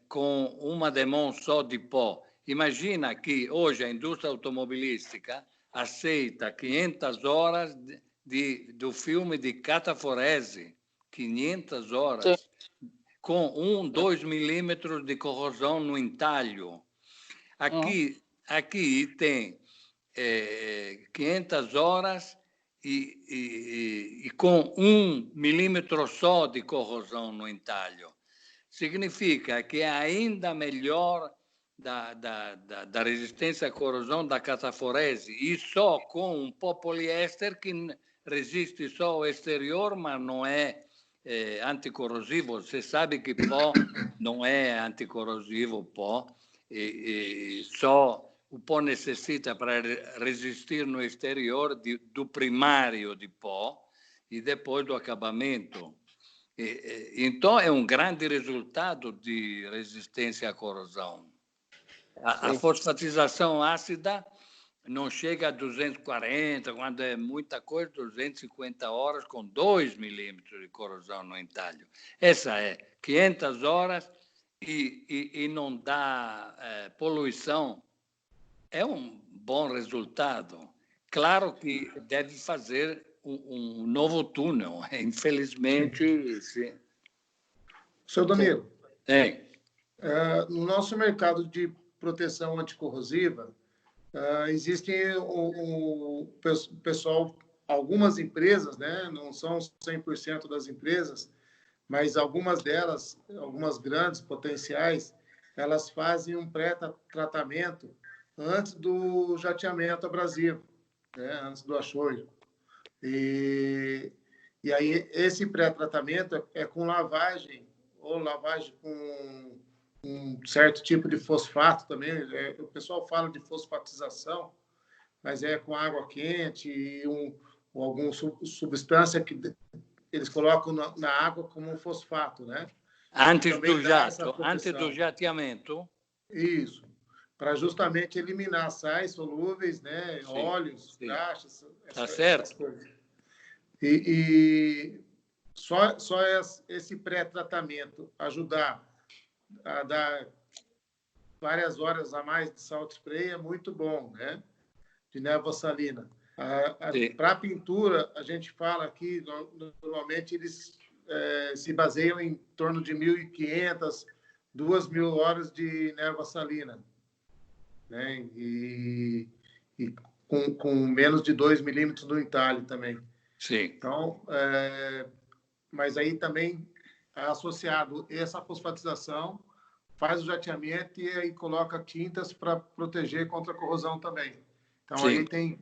com uma demão só de pó. Imagina que hoje a indústria automobilística aceita 500 horas do filme de cataforese, 500 horas, Sim. com 2 milímetros de corrosão no entalho. Aqui tem 500 horas e com 1 milímetro só de corrosão no entalho. Significa que é ainda melhor da resistência à corrosão da cataforese, e só com um pó poliéster que resiste só ao exterior, mas não é anticorrosivo. Você sabe que pó não é anticorrosivo, pó, e só o pó necessita para resistir no exterior do primário de pó e depois do acabamento. Então, é um grande resultado de resistência à corrosão. A fosfatização ácida não chega a 240, quando é muita coisa, 250 horas com 2 milímetros de corrosão no entalho. Essa é 500 horas e não dá poluição. É um bom resultado. Claro que deve fazer um novo túnel, infelizmente. Sim. Seu Danilo, Tem. No nosso mercado de proteção anticorrosiva, existem pessoal, algumas empresas, né, não são 100% das empresas, mas algumas delas, algumas grandes potenciais, elas fazem um pré-tratamento antes do jateamento abrasivo, né, antes do achoio. E aí, esse pré-tratamento é com lavagem, ou lavagem com um certo tipo de fosfato também. O pessoal fala de fosfatização, mas é com água quente e ou alguma substância que eles colocam na água como um fosfato, né? Antes do jateamento. Isso, para justamente eliminar sais solúveis, né? Sim, óleos, graxas, essas coisas. E só esse pré-tratamento ajudar a dar várias horas a mais de salt spray é muito bom, né? De névoa salina. Para a pintura, a gente fala aqui, normalmente eles se baseiam em torno de 1.500, 2.000 horas de névoa salina, né? E com menos de 2 milímetros no entalhe também. Sim. Então, mas aí também associado essa fosfatização, faz o jateamento e aí coloca tintas para proteger contra a corrosão também. Então, sim, aí tem...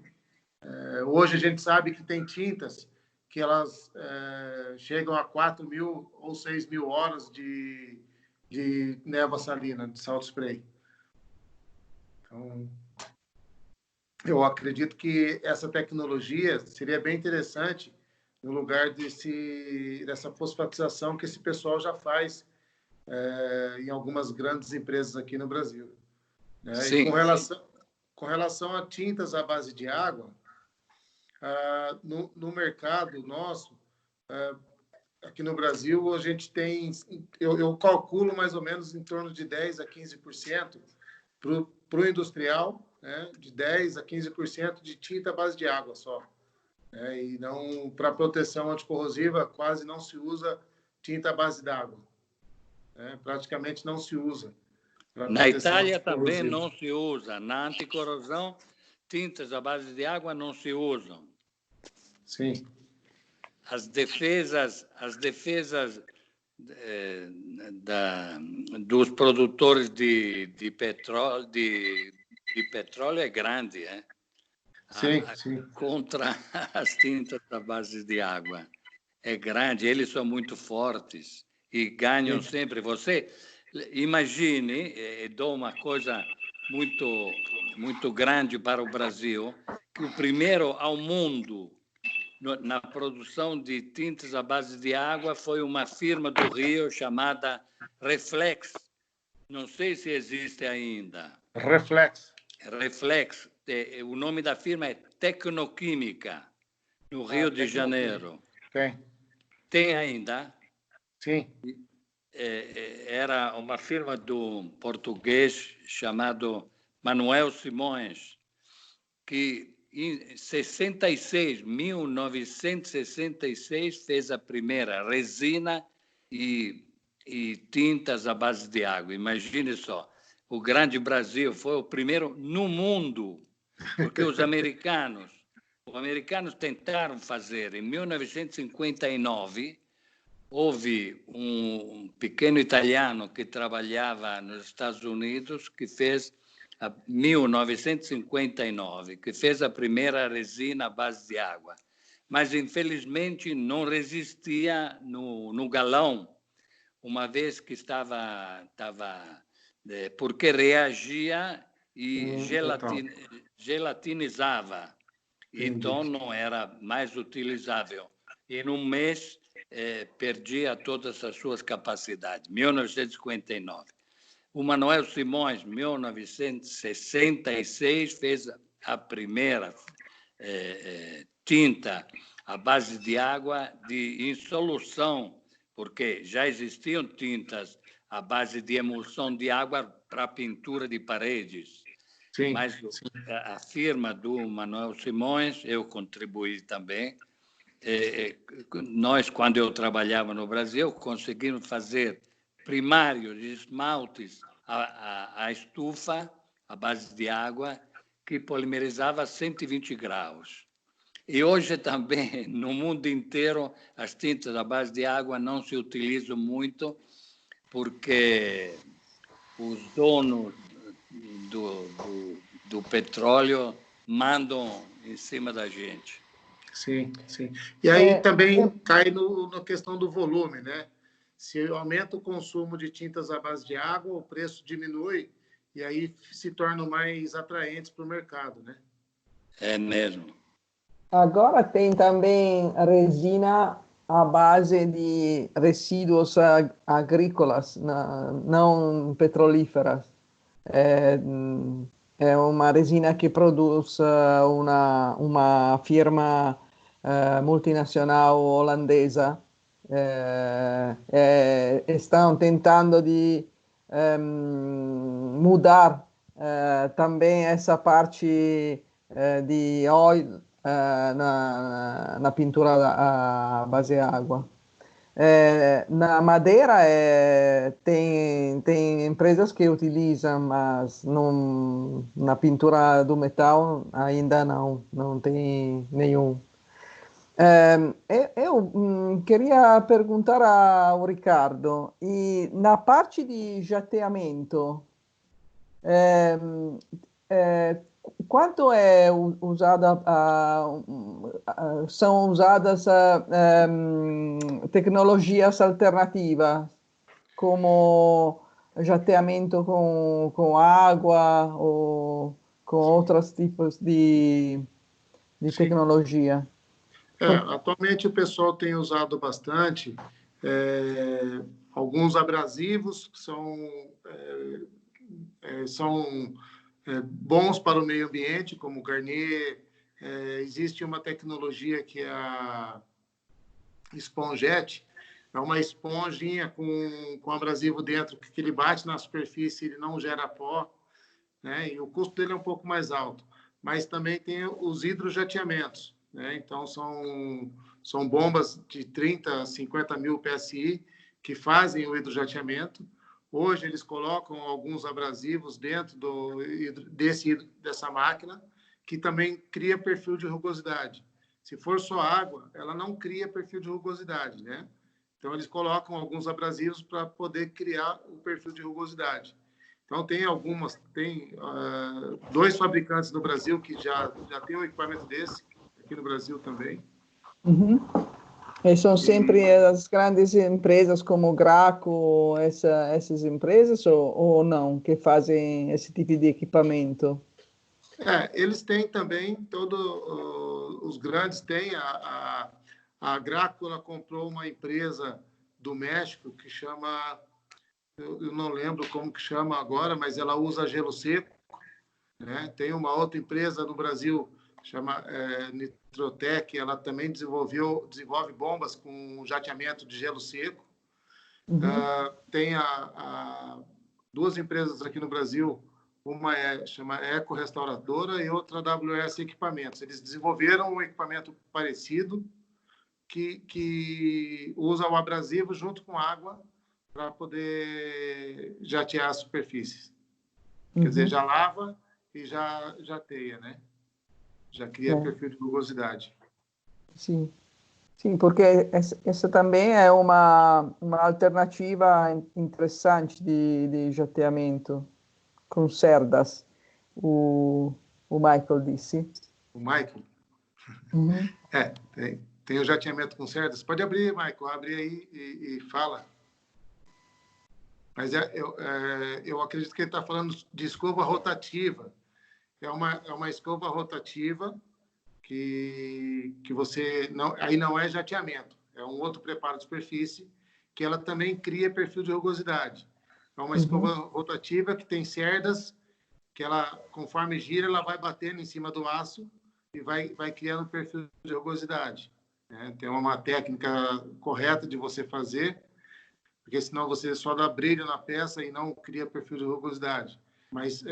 hoje a gente sabe que tem tintas que elas chegam a 4.000 ou 6.000 horas de névoa salina, de salt spray. Então, eu acredito que essa tecnologia seria bem interessante no lugar dessa fosfatização que esse pessoal já faz em algumas grandes empresas aqui no Brasil. Né? Sim, e com relação a tintas à base de água, no mercado nosso, aqui no Brasil, a gente tem, eu calculo mais ou menos em torno de 10% a 15% para o industrial, né? De 10% a 15% de tinta à base de água só. E não, para proteção anticorrosiva, quase não se usa tinta à base d'água. Praticamente não se usa. Na Itália também não se usa. Na anticorrosão, tintas à base de água não se usam. Sim. As defesas dos produtores de petróleo é grande, Sim, sim. Contra as tintas à base de água. É grande, eles são muito fortes e ganham sempre. Você imagine, dou uma coisa muito grande para o Brasil, que o primeiro ao mundo na produção de tintas à base de água foi uma firma do Rio chamada Reflex. Não sei se existe ainda. Reflex. O nome da firma é Tecnoquímica. No Rio de Janeiro. Tem. Tem ainda? Sim. Era uma firma do português chamado Manuel Simões, que em 1966, fez a primeira resina e tintas à base de água. Imagine só, o grande Brasil foi o primeiro no mundo, porque os americanos tentaram fazer. Em 1959, houve um pequeno italiano que trabalhava nos Estados Unidos que fez, em 1959, que fez a primeira resina à base de água. Mas, infelizmente, não resistia no galão, uma vez que estava porque reagia e gelatinizava. Então, não era mais utilizável. E, num mês, perdia todas as suas capacidades. 1959. O Manuel Simões, 1966, fez a primeira tinta à base de água em solução, porque já existiam tintas à base de emulsão de água para pintura de paredes. Sim, mas a firma do Manuel Simões, eu contribuí também. Nós, quando eu trabalhava no Brasil, conseguimos fazer primários de esmaltes à estufa, à base de água, que polimerizava a 120 graus. E hoje também, no mundo inteiro, as tintas à base de água não se utilizam muito, porque os donos do petróleo mandam em cima da gente. Sim, sim. E aí também cai na questão do volume, né? Se aumenta o consumo de tintas à base de água, o preço diminui e aí se tornam mais atraentes para o mercado, né? É mesmo. Agora tem também resina à base de resíduos agrícolas, não petrolíferas. É uma resina que produz uma firma multinacional holandesa. Estão tentando de mudar também essa parte de óleo na pintura à base de água. Na madeira tem empresas que utilizam, mas na pintura do metal ainda não tem nenhum. Eu queria perguntar ao Ricardo, e na parte de jateamento, quanto é usada são usadas tecnologias alternativas, como jateamento com água ou com outros tipos de tecnologia? Atualmente o pessoal tem usado bastante alguns abrasivos que são bons para o meio ambiente, como o Garnier. Existe uma tecnologia que é a Sponjet, é uma esponjinha com abrasivo dentro, que ele bate na superfície, ele não gera pó, né? E o custo dele é um pouco mais alto. Mas também tem os hidrojateamentos, né? Então, são bombas de 30 a 50 mil PSI que fazem o hidrojateamento. Hoje, eles colocam alguns abrasivos dentro dessa máquina, que também cria perfil de rugosidade. Se for só água, ela não cria perfil de rugosidade, né? Então, eles colocam alguns abrasivos para poder criar o perfil de rugosidade. Então, tem 2 fabricantes no Brasil que já tem um equipamento desse, aqui no Brasil também. Uhum. E são sempre as grandes empresas como Graco, essas empresas, ou não, que fazem esse tipo de equipamento? Eles têm também, os grandes têm. A Graco, ela comprou uma empresa do México que chama, eu não lembro como que chama agora, mas ela usa gelo seco, né? Tem uma outra empresa no Brasil chama Nitrotec, ela também desenvolve bombas com jateamento de gelo seco. Tem duas empresas aqui no Brasil, uma chama Eco Restauradora e outra WS Equipamentos. Eles desenvolveram um equipamento parecido que usa o abrasivo junto com água para poder jatear as superfícies. Quer dizer, já lava e já jateia, né? Já cria perfil de rugosidade. Sim. Sim, porque essa também é uma alternativa interessante de jateamento com cerdas, o Michael disse. O Michael? Tem o jateamento com cerdas. Pode abrir, Michael, abre aí e fala. Mas eu acredito que ele está falando de escova rotativa. É uma escova rotativa que você não, aí não é jateamento, é um outro preparo de superfície que ela também cria perfil de rugosidade. É uma escova rotativa que tem cerdas que ela, conforme gira, ela vai batendo em cima do aço e vai criando perfil de rugosidade. Tem uma técnica correta de você fazer, porque senão você só dá brilho na peça e não cria perfil de rugosidade. Mas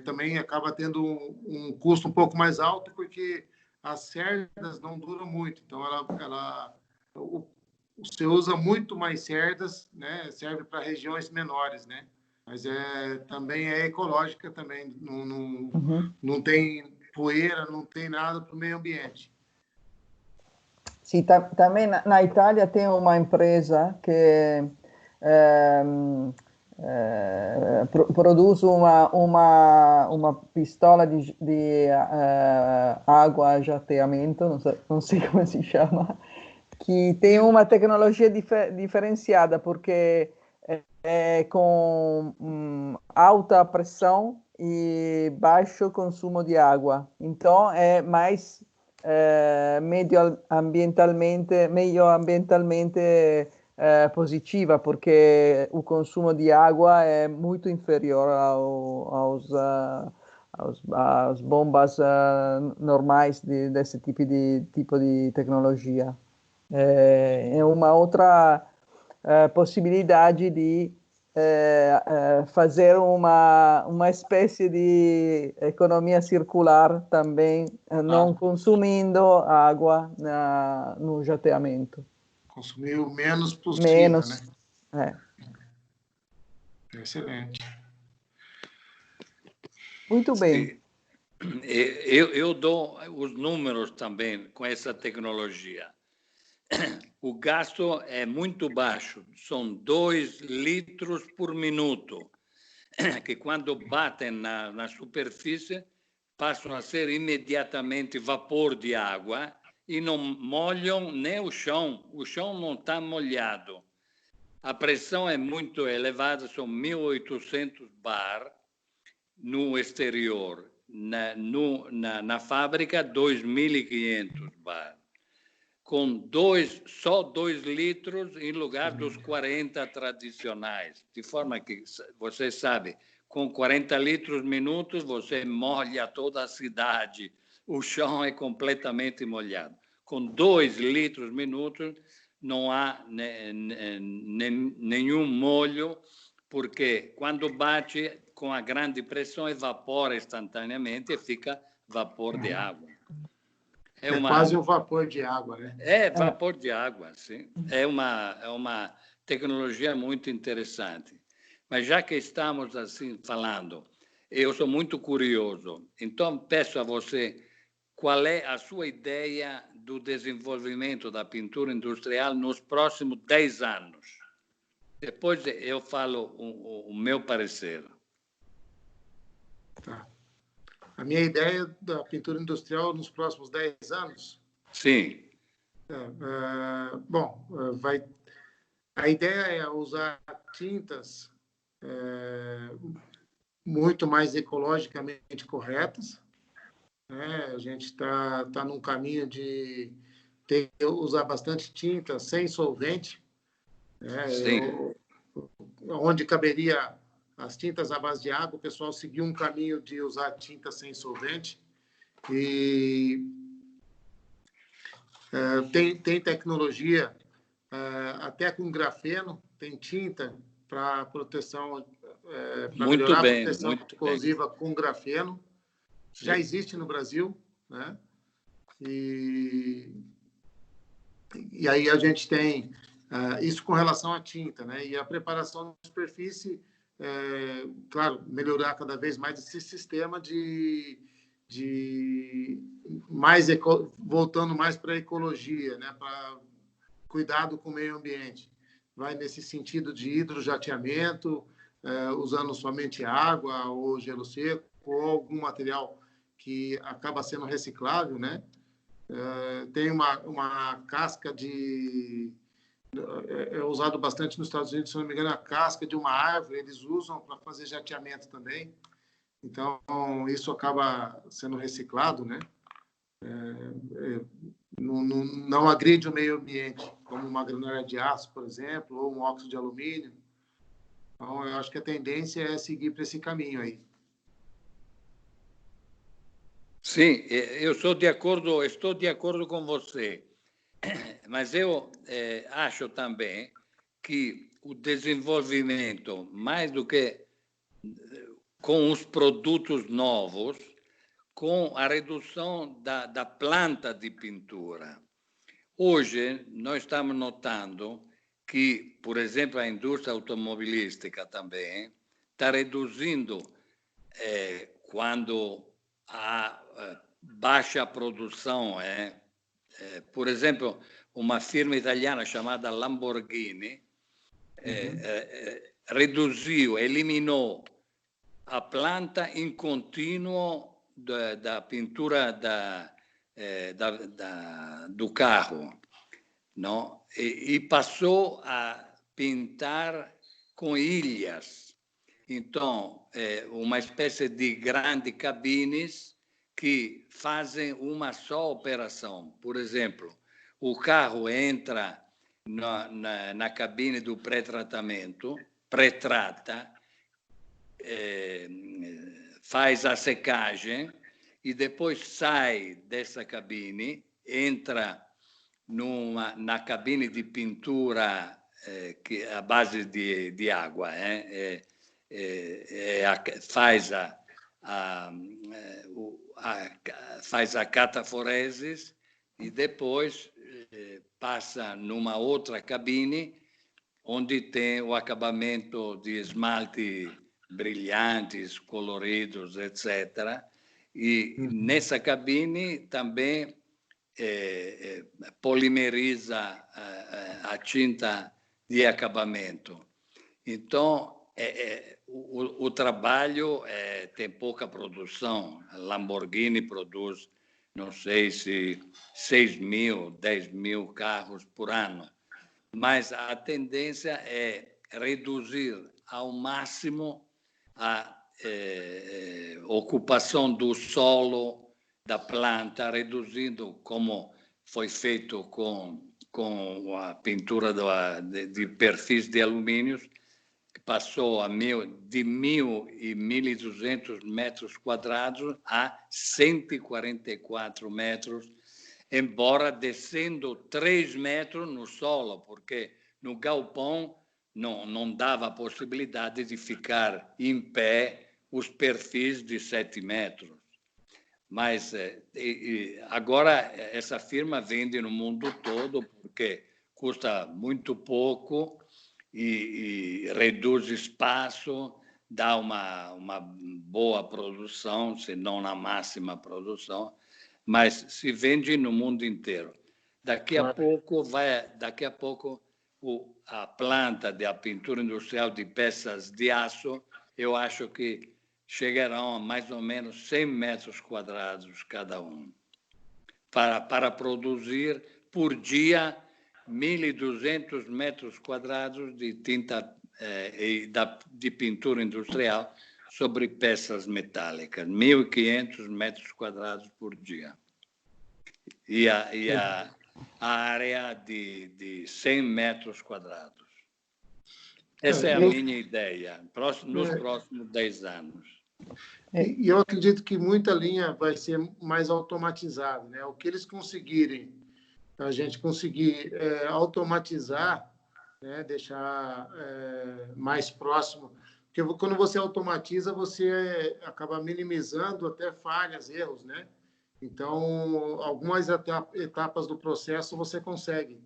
também acaba tendo um custo um pouco mais alto, porque as cerdas não duram muito. Então, você usa muito mais cerdas, né? Serve para regiões menores, né? Mas também é ecológica também. Não tem poeira, não tem nada para o meio ambiente. Sim, também na Itália tem uma empresa que produz uma pistola de água a jateamento, não sei como se chama, que tem uma tecnologia diferenciada, porque é com alta pressão e baixo consumo de água. Então, é mais meio ambientalmente positiva, porque o consumo de água é muito inferior às bombas normais desse tipo de tecnologia. É uma outra possibilidade de fazer uma espécie de economia circular também, não consumindo água no jateamento. Consumir o menos possível, né? Excelente. Muito bem. Eu dou os números também com essa tecnologia. O gasto é muito baixo, são 2 litros por minuto, que quando batem na superfície passam a ser imediatamente vapor de água e não molham nem o chão não está molhado. A pressão é muito elevada, são 1.800 bar no exterior, na fábrica 2.500 bar. Com só 2 litros em lugar dos 40 tradicionais. De forma que, você sabe, com 40 litros minutos, você molha toda a cidade. O chão é completamente molhado. Com 2 litros minutos, não há nenhum molho, porque quando bate com a grande pressão, evapora instantaneamente e fica vapor de água. É quase um vapor de água, né? É vapor de água, sim. É uma tecnologia muito interessante. Mas já que estamos assim falando, eu sou muito curioso. Então, peço a você, qual é a sua ideia do desenvolvimento da pintura industrial nos próximos 10 anos? Depois eu falo o meu parecer. Tá. A minha ideia da pintura industrial nos próximos 10 anos? Sim. A ideia é usar tintas muito mais ecologicamente corretas. A gente está num caminho de usar bastante tinta sem solvente. Sim. Onde caberia as tintas à base de água, o pessoal seguiu um caminho de usar tinta sem solvente. E tem tecnologia, até com grafeno, tem tinta para proteção, para melhorar a proteção explosiva com grafeno. Já existe no Brasil, né? E aí a gente tem isso com relação à tinta, né? E a preparação de superfície, claro, melhorar cada vez mais esse sistema de voltando mais para a ecologia, né? Para cuidado com o meio ambiente. Vai nesse sentido de hidrojateamento, usando somente água ou gelo seco ou algum material que acaba sendo reciclável, né? Tem uma casca é usado bastante nos Estados Unidos, se não me engano, a casca de uma árvore, eles usam para fazer jateamento também. Então, isso acaba sendo reciclado, né? Não agride o meio ambiente, como uma granulha de aço, por exemplo, ou um óxido de alumínio. Então, eu acho que a tendência é seguir para esse caminho aí. Sim, eu estou de acordo com você, mas eu acho também que o desenvolvimento, mais do que com os produtos novos, com a redução da planta de pintura. Hoje, nós estamos notando que, por exemplo, a indústria automobilística também está reduzindo quando há baixa produção. Por exemplo, uma firma italiana chamada Lamborghini eliminou a planta em contínuo da pintura do carro, não? E passou a pintar com ilhas. Então, uma espécie de grandes cabines que fazem uma só operação. Por exemplo, o carro entra na cabine do pré-tratamento, pré-trata, faz a secagem e depois sai dessa cabine, entra na cabine de pintura que a base de água, faz a cataforesis e depois passa numa outra cabine onde tem o acabamento de esmalte brilhantes, coloridos, etc. E nessa cabine também polimeriza a tinta de acabamento. Então, o trabalho tem pouca produção. A Lamborghini produz, não sei se 6.000, 10.000 carros por ano. Mas a tendência é reduzir ao máximo a ocupação do solo da planta, reduzindo como foi feito com a pintura de perfis de alumínio, que passou de 1.000 e 1.200 metros quadrados a 144 metros, embora descendo 3 metros no solo, porque no galpão não dava a possibilidade de ficar em pé os perfis de 7 metros. Mas agora essa firma vende no mundo todo porque custa muito pouco e reduz espaço, dá uma boa produção, se não na máxima produção, mas se vende no mundo inteiro. Daqui a pouco a planta da pintura industrial de peças de aço, eu acho que chegarão a mais ou menos 100 metros quadrados cada um, para produzir por dia 1.200 metros quadrados de tinta de pintura industrial sobre peças metálicas, 1.500 metros quadrados por dia. E a área de 100 metros quadrados. Essa é a minha ideia, nos próximos 10 anos. E eu acredito que muita linha vai ser mais automatizada, né? O que eles conseguirem, a gente conseguir automatizar, né? Deixar mais próximo, porque quando você automatiza, você acaba minimizando até falhas, erros, né? Então, algumas etapas do processo você consegue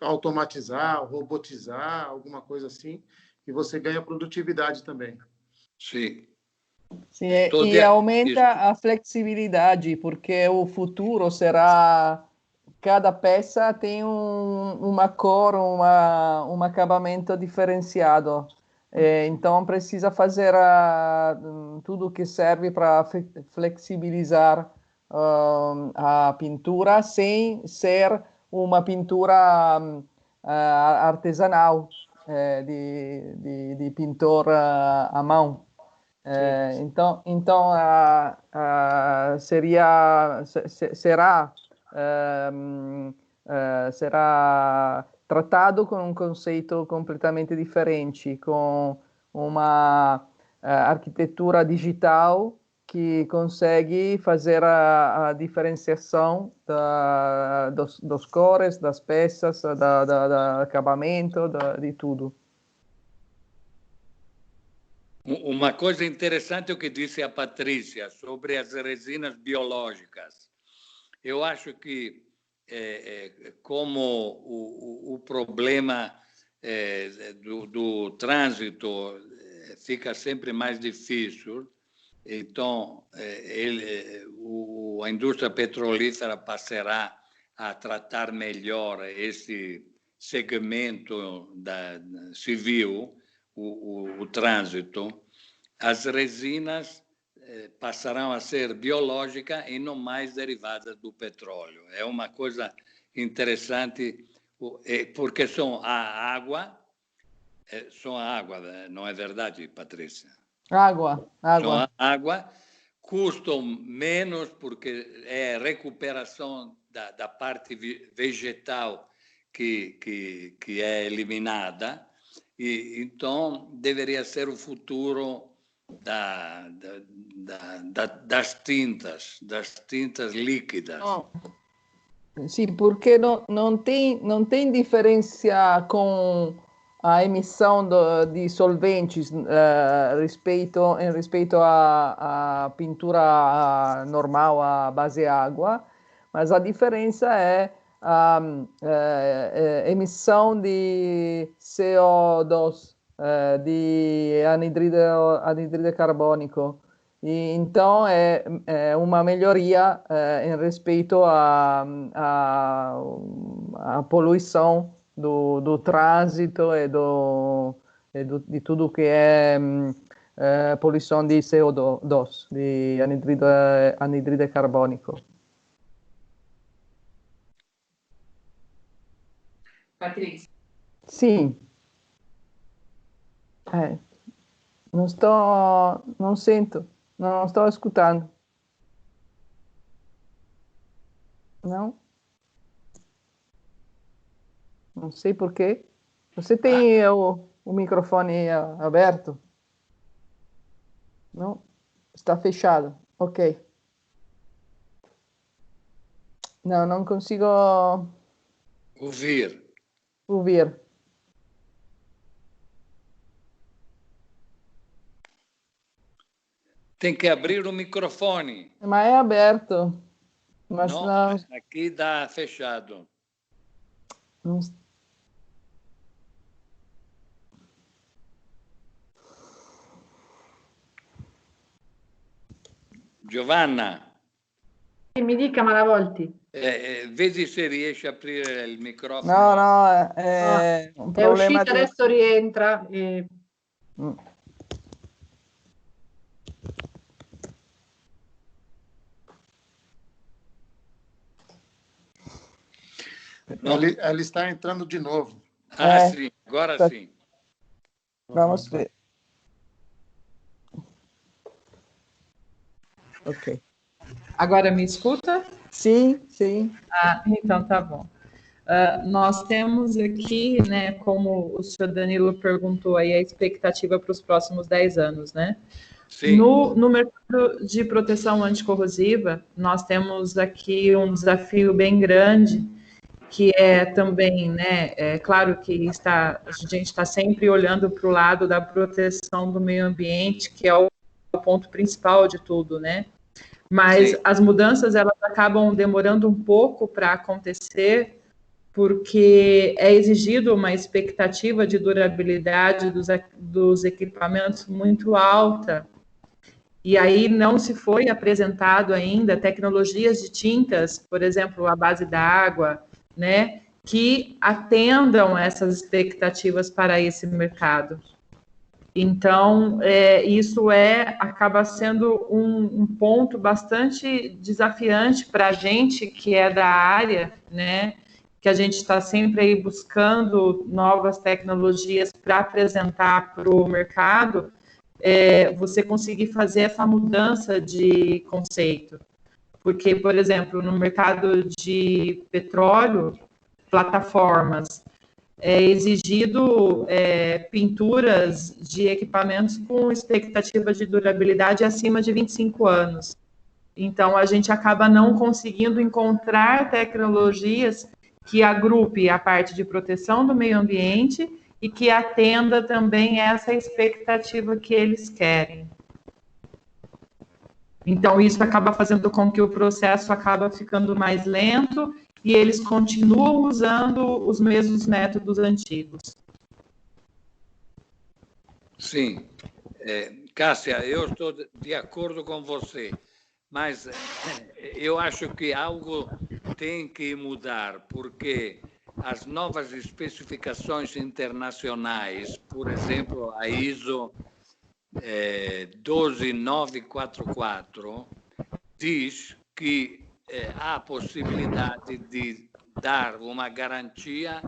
automatizar, robotizar, alguma coisa assim, e você ganha produtividade também. Sim. Sim, e aumenta a flexibilidade, porque o futuro será cada peça tem uma cor, um acabamento diferenciado. Então precisa fazer tudo que serve para flexibilizar a pintura sem ser uma pintura artesanal de pintor à mão. Então será tratado com um conceito completamente diferente, com uma arquitetura digital que consegue fazer a diferenciação dos cores, das peças, do acabamento, de tudo. Uma coisa interessante é o que disse a Patrícia sobre as resinas biológicas. Eu acho que, como o problema do trânsito fica sempre mais difícil, então a indústria petrolífera passará a tratar melhor esse segmento civil, o trânsito. As resinas passarão a ser biológicas e não mais derivadas do petróleo. É uma coisa interessante, porque são a água, não é verdade, Patrícia? Água. São a água, custam menos porque é recuperação da parte vegetal que é eliminada, e então deveria ser o futuro das tintas líquidas. Sim, porque não tem diferença com a emissão de solventes em respeito à pintura normal, à base água, mas a diferença é a emissão de CO2, de anidride carbônico. E, então, é uma melhoria em respeito à poluição do trânsito de tudo que é poluição de CO2, de anidride carbônico. Patrícia. Sim. Não sinto. Não estou escutando. Não? Não sei por quê. Você tem o microfone aberto? Não? Está fechado. Ok. Não consigo ouvir. Tem que abrir o microfone. Mas é aberto. Mas não. Aqui dá fechado. Não. Giovanna. Mi dica Malavolti. Vedi se riesci a aprire il microfono. No, è un problema. È uscita, adesso rientra. Ela está entrando de novo. Sim, agora sim. Vamos ver. Ok. Agora me escuta? Sim. Então tá bom. Nós temos aqui, né, como o senhor Danilo perguntou aí, a expectativa para os próximos 10 anos, né? Sim. No mercado de proteção anticorrosiva, nós temos aqui um desafio bem grande, que é também, né, é claro que a gente está sempre olhando para o lado da proteção do meio ambiente, que é o ponto principal de tudo, né? Mas Sim. as mudanças, elas acabam demorando um pouco para acontecer, porque é exigido uma expectativa de durabilidade dos equipamentos muito alta. E aí não se foi apresentado ainda tecnologias de tintas, por exemplo, à base da água, né, que atendam essas expectativas para esse mercado. Então, isso acaba sendo um ponto bastante desafiante para a gente que é da área, né, que a gente está sempre aí buscando novas tecnologias para apresentar para o mercado, você conseguir fazer essa mudança de conceito. Porque, por exemplo, no mercado de petróleo, plataformas, é exigido pinturas de equipamentos com expectativa de durabilidade acima de 25 anos. Então, a gente acaba não conseguindo encontrar tecnologias que agrupe a parte de proteção do meio ambiente e que atenda também essa expectativa que eles querem. Então, isso acaba fazendo com que o processo acaba ficando mais lento e eles continuam usando os mesmos métodos antigos. Sim. Cássia, eu estou de acordo com você, mas eu acho que algo tem que mudar, porque as novas especificações internacionais, por exemplo, a ISO 12944, diz que há a possibilidade de dar uma garantia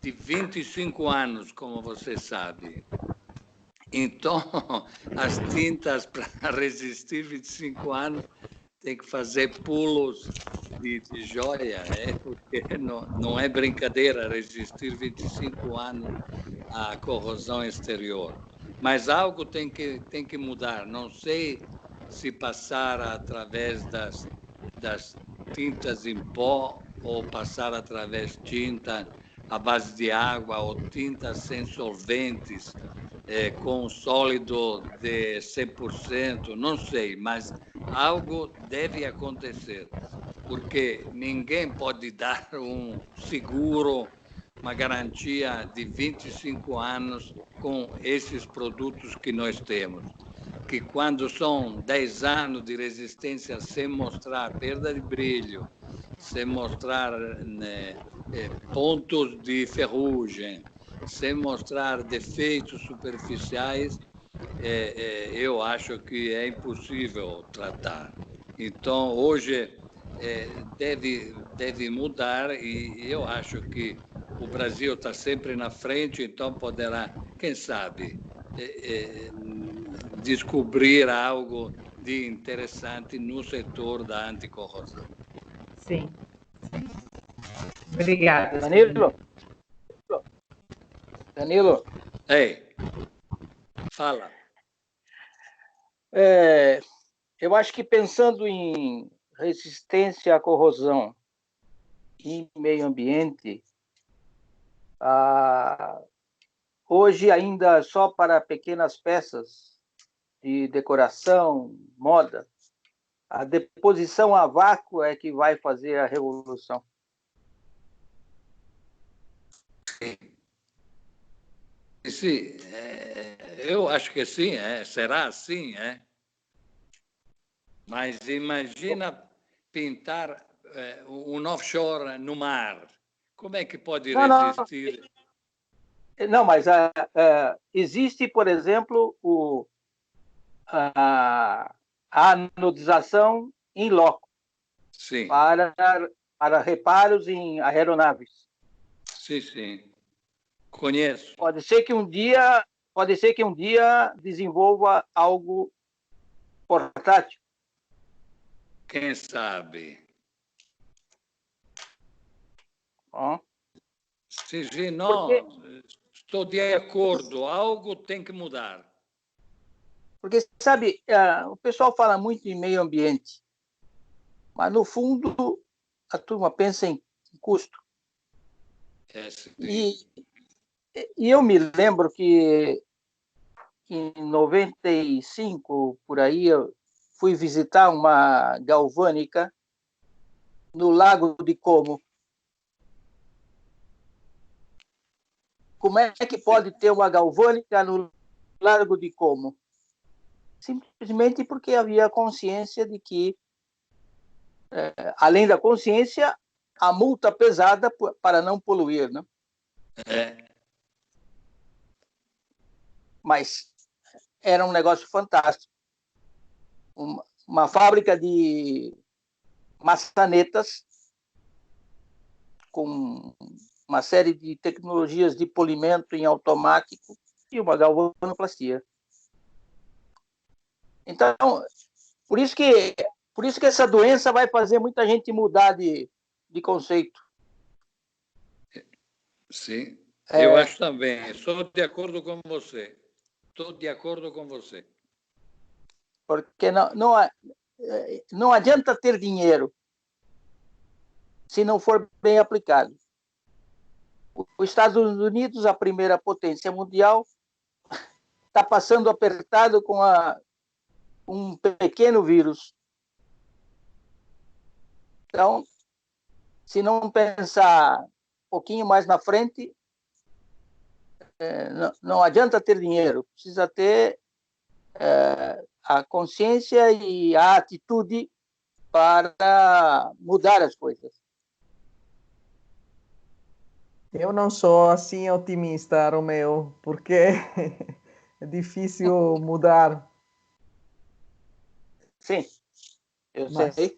de 25 anos, como você sabe. Então, as tintas para resistir 25 anos tem que fazer pulos de joia, porque não é brincadeira resistir 25 anos à corrosão exterior. Mas algo tem que mudar. Não sei se passar através das tintas em pó ou passar através de tinta à base de água ou tintas sem solventes, com sólido de 100%, não sei, mas algo deve acontecer, porque ninguém pode dar um seguro, uma garantia de 25 anos com esses produtos que nós temos, que quando são 10 anos de resistência sem mostrar perda de brilho, sem mostrar pontos de ferrugem, sem mostrar defeitos superficiais, eu acho que é impossível tratar. Então, hoje deve mudar e eu acho que o Brasil está sempre na frente, então poderá, quem sabe, descobrir algo de interessante no setor da anticorrosão. Sim. Obrigada. Danilo. Ei, fala. Eu acho que pensando em resistência à corrosão e meio ambiente, hoje ainda só para pequenas peças de decoração, moda, a deposição a vácuo é que vai fazer a revolução. Sim, eu acho que sim, será assim, Mas imagina pintar um offshore no mar. Como é que pode resistir? Não, mas existe, por exemplo, a anodização in loco. Sim. Para reparos em aeronaves. Sim. Conheço. Pode ser que um dia desenvolva algo portátil. Quem sabe? Sim, sim, não, estou de acordo, algo tem que mudar. Porque, sabe, o pessoal fala muito em meio ambiente, mas, no fundo, a turma pensa em custo. E eu me lembro que em 95, por aí, eu fui visitar uma galvânica no Lago de Como. Como é que pode ter uma galvânica no Lago de Como? Simplesmente porque havia consciência de que, além da consciência, a multa pesada para não poluir, né? Mas era um negócio fantástico. Uma fábrica de maçanetas com uma série de tecnologias de polimento em automático e uma galvanoplastia. Então, por isso que essa doença vai fazer muita gente mudar de conceito. Sim, eu acho também. Estou de acordo com você. Porque não adianta ter dinheiro se não for bem aplicado. Os Estados Unidos, a primeira potência mundial, está passando apertado com um pequeno vírus. Então, se não pensar um pouquinho mais na frente, não adianta ter dinheiro, precisa ter a consciência e a atitude para mudar as coisas. Eu não sou assim otimista, Romeu, porque é difícil mudar. Sim, eu sei.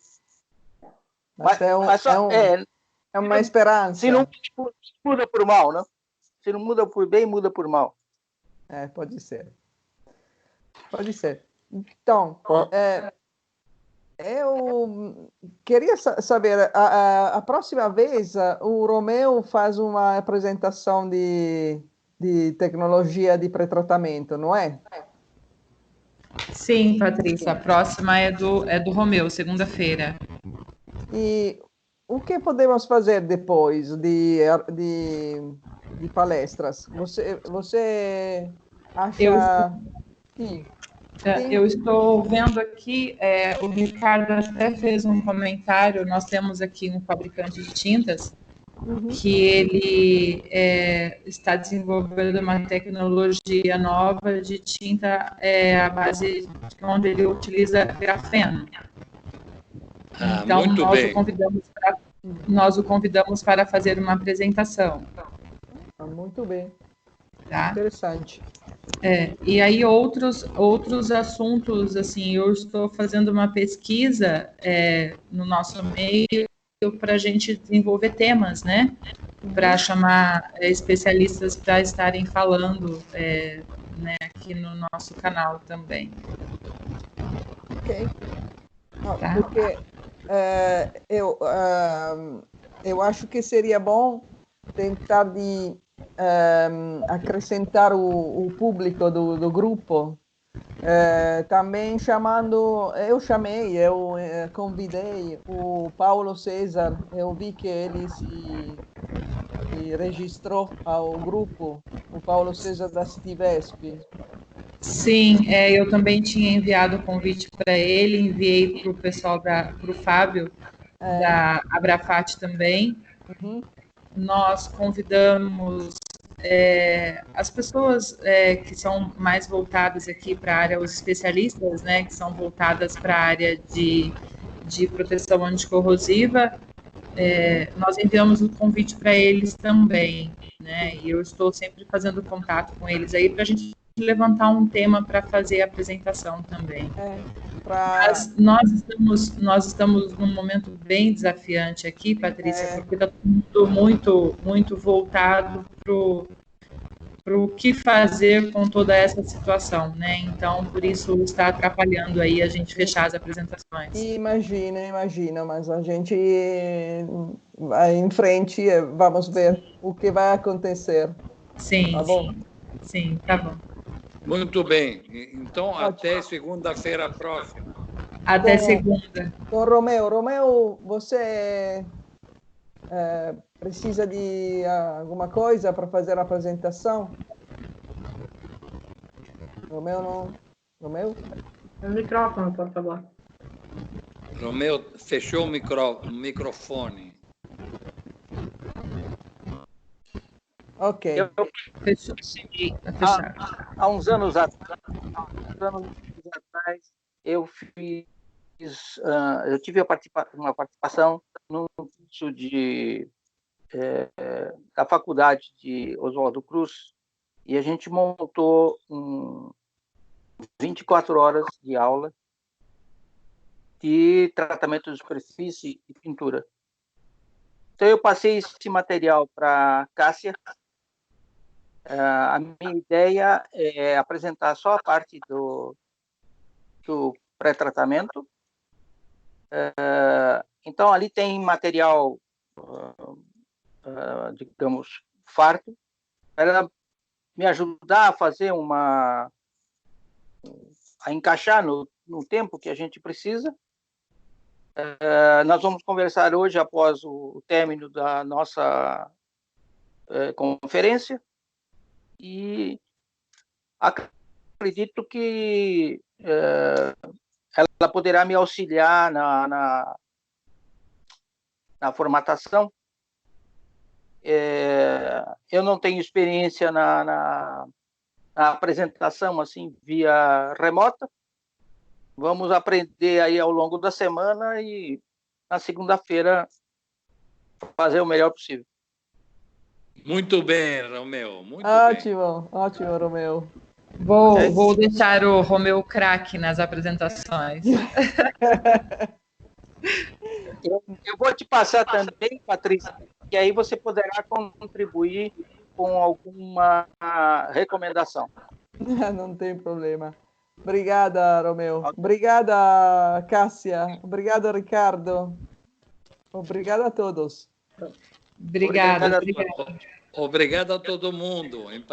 Mas é uma esperança. Se não muda por mal, né? Se não muda por bem, muda por mal. Pode ser. Pode ser. Então, eu queria saber, a próxima vez o Romeu faz uma apresentação de tecnologia de pré-tratamento, não é? Sim, Patrícia, a próxima é do Romeu, segunda-feira. E o que podemos fazer depois de palestras? Você acha que... Eu estou vendo aqui, o Ricardo até fez um comentário, nós temos aqui um fabricante de tintas, que ele está desenvolvendo uma tecnologia nova de tinta à base onde ele utiliza grafeno. Então, nós o convidamos para fazer uma apresentação. Muito bem. Tá? Interessante. E aí outros assuntos, assim, eu estou fazendo uma pesquisa no nosso meio para a gente desenvolver temas, né? Para chamar especialistas para estarem falando né, aqui no nosso canal também. Ok. Tá? Porque eu acho que seria bom tentar de acrescentar o público do grupo, também eu convidei o Paulo César, eu vi que ele se registrou ao grupo, o Paulo César da Citivesp. Sim, eu também tinha enviado o convite para ele, enviei para o pessoal, para o Fábio, da Abrafat também. Nós convidamos as pessoas que são mais voltadas aqui para a área, os especialistas, né, que são voltadas para a área de proteção anticorrosiva, nós enviamos o convite para eles também, né, e eu estou sempre fazendo contato com eles aí para a gente levantar um tema para fazer a apresentação também. Mas nós estamos num momento bem desafiante aqui, Patrícia, porque está tudo muito voltado para o que fazer com toda essa situação, né? Então, por isso está atrapalhando aí a gente fechar as apresentações. Imagina, mas a gente vai em frente, vamos ver o que vai acontecer. Sim, Tá bom? sim, tá bom. Muito bem. Então, até segunda-feira próxima. Até segunda. Com Romeu. Romeu, você precisa de alguma coisa para fazer a apresentação? Romeu não? Romeu? O microfone, por favor. Romeu fechou o microfone. Ok. Fechou. Há uns anos atrás, eu tive uma participação num curso da faculdade de Oswaldo Cruz, e a gente montou 24 horas de aula de tratamento de superfície e pintura. Então, eu passei esse material para a Cássia. A minha ideia é apresentar só a parte do pré-tratamento. Então, ali tem material, digamos, farto, para me ajudar a fazer a encaixar no tempo que a gente precisa. Nós vamos conversar hoje após o término da nossa conferência, e acredito que ela poderá me auxiliar na formatação. Eu não tenho experiência na apresentação assim via remota. Vamos aprender aí ao longo da semana e na segunda-feira fazer o melhor possível. Muito bem, Romeu. Muito Ótimo, ótimo, Romeu. Vou deixar o Romeu craque nas apresentações. Eu vou te passar também, Patrícia, que aí você poderá contribuir com alguma recomendação. Não tem problema. Obrigada, Romeu. Obrigada, Cássia. Obrigado, Ricardo. Obrigado a todos. Obrigada. Obrigado a todo mundo.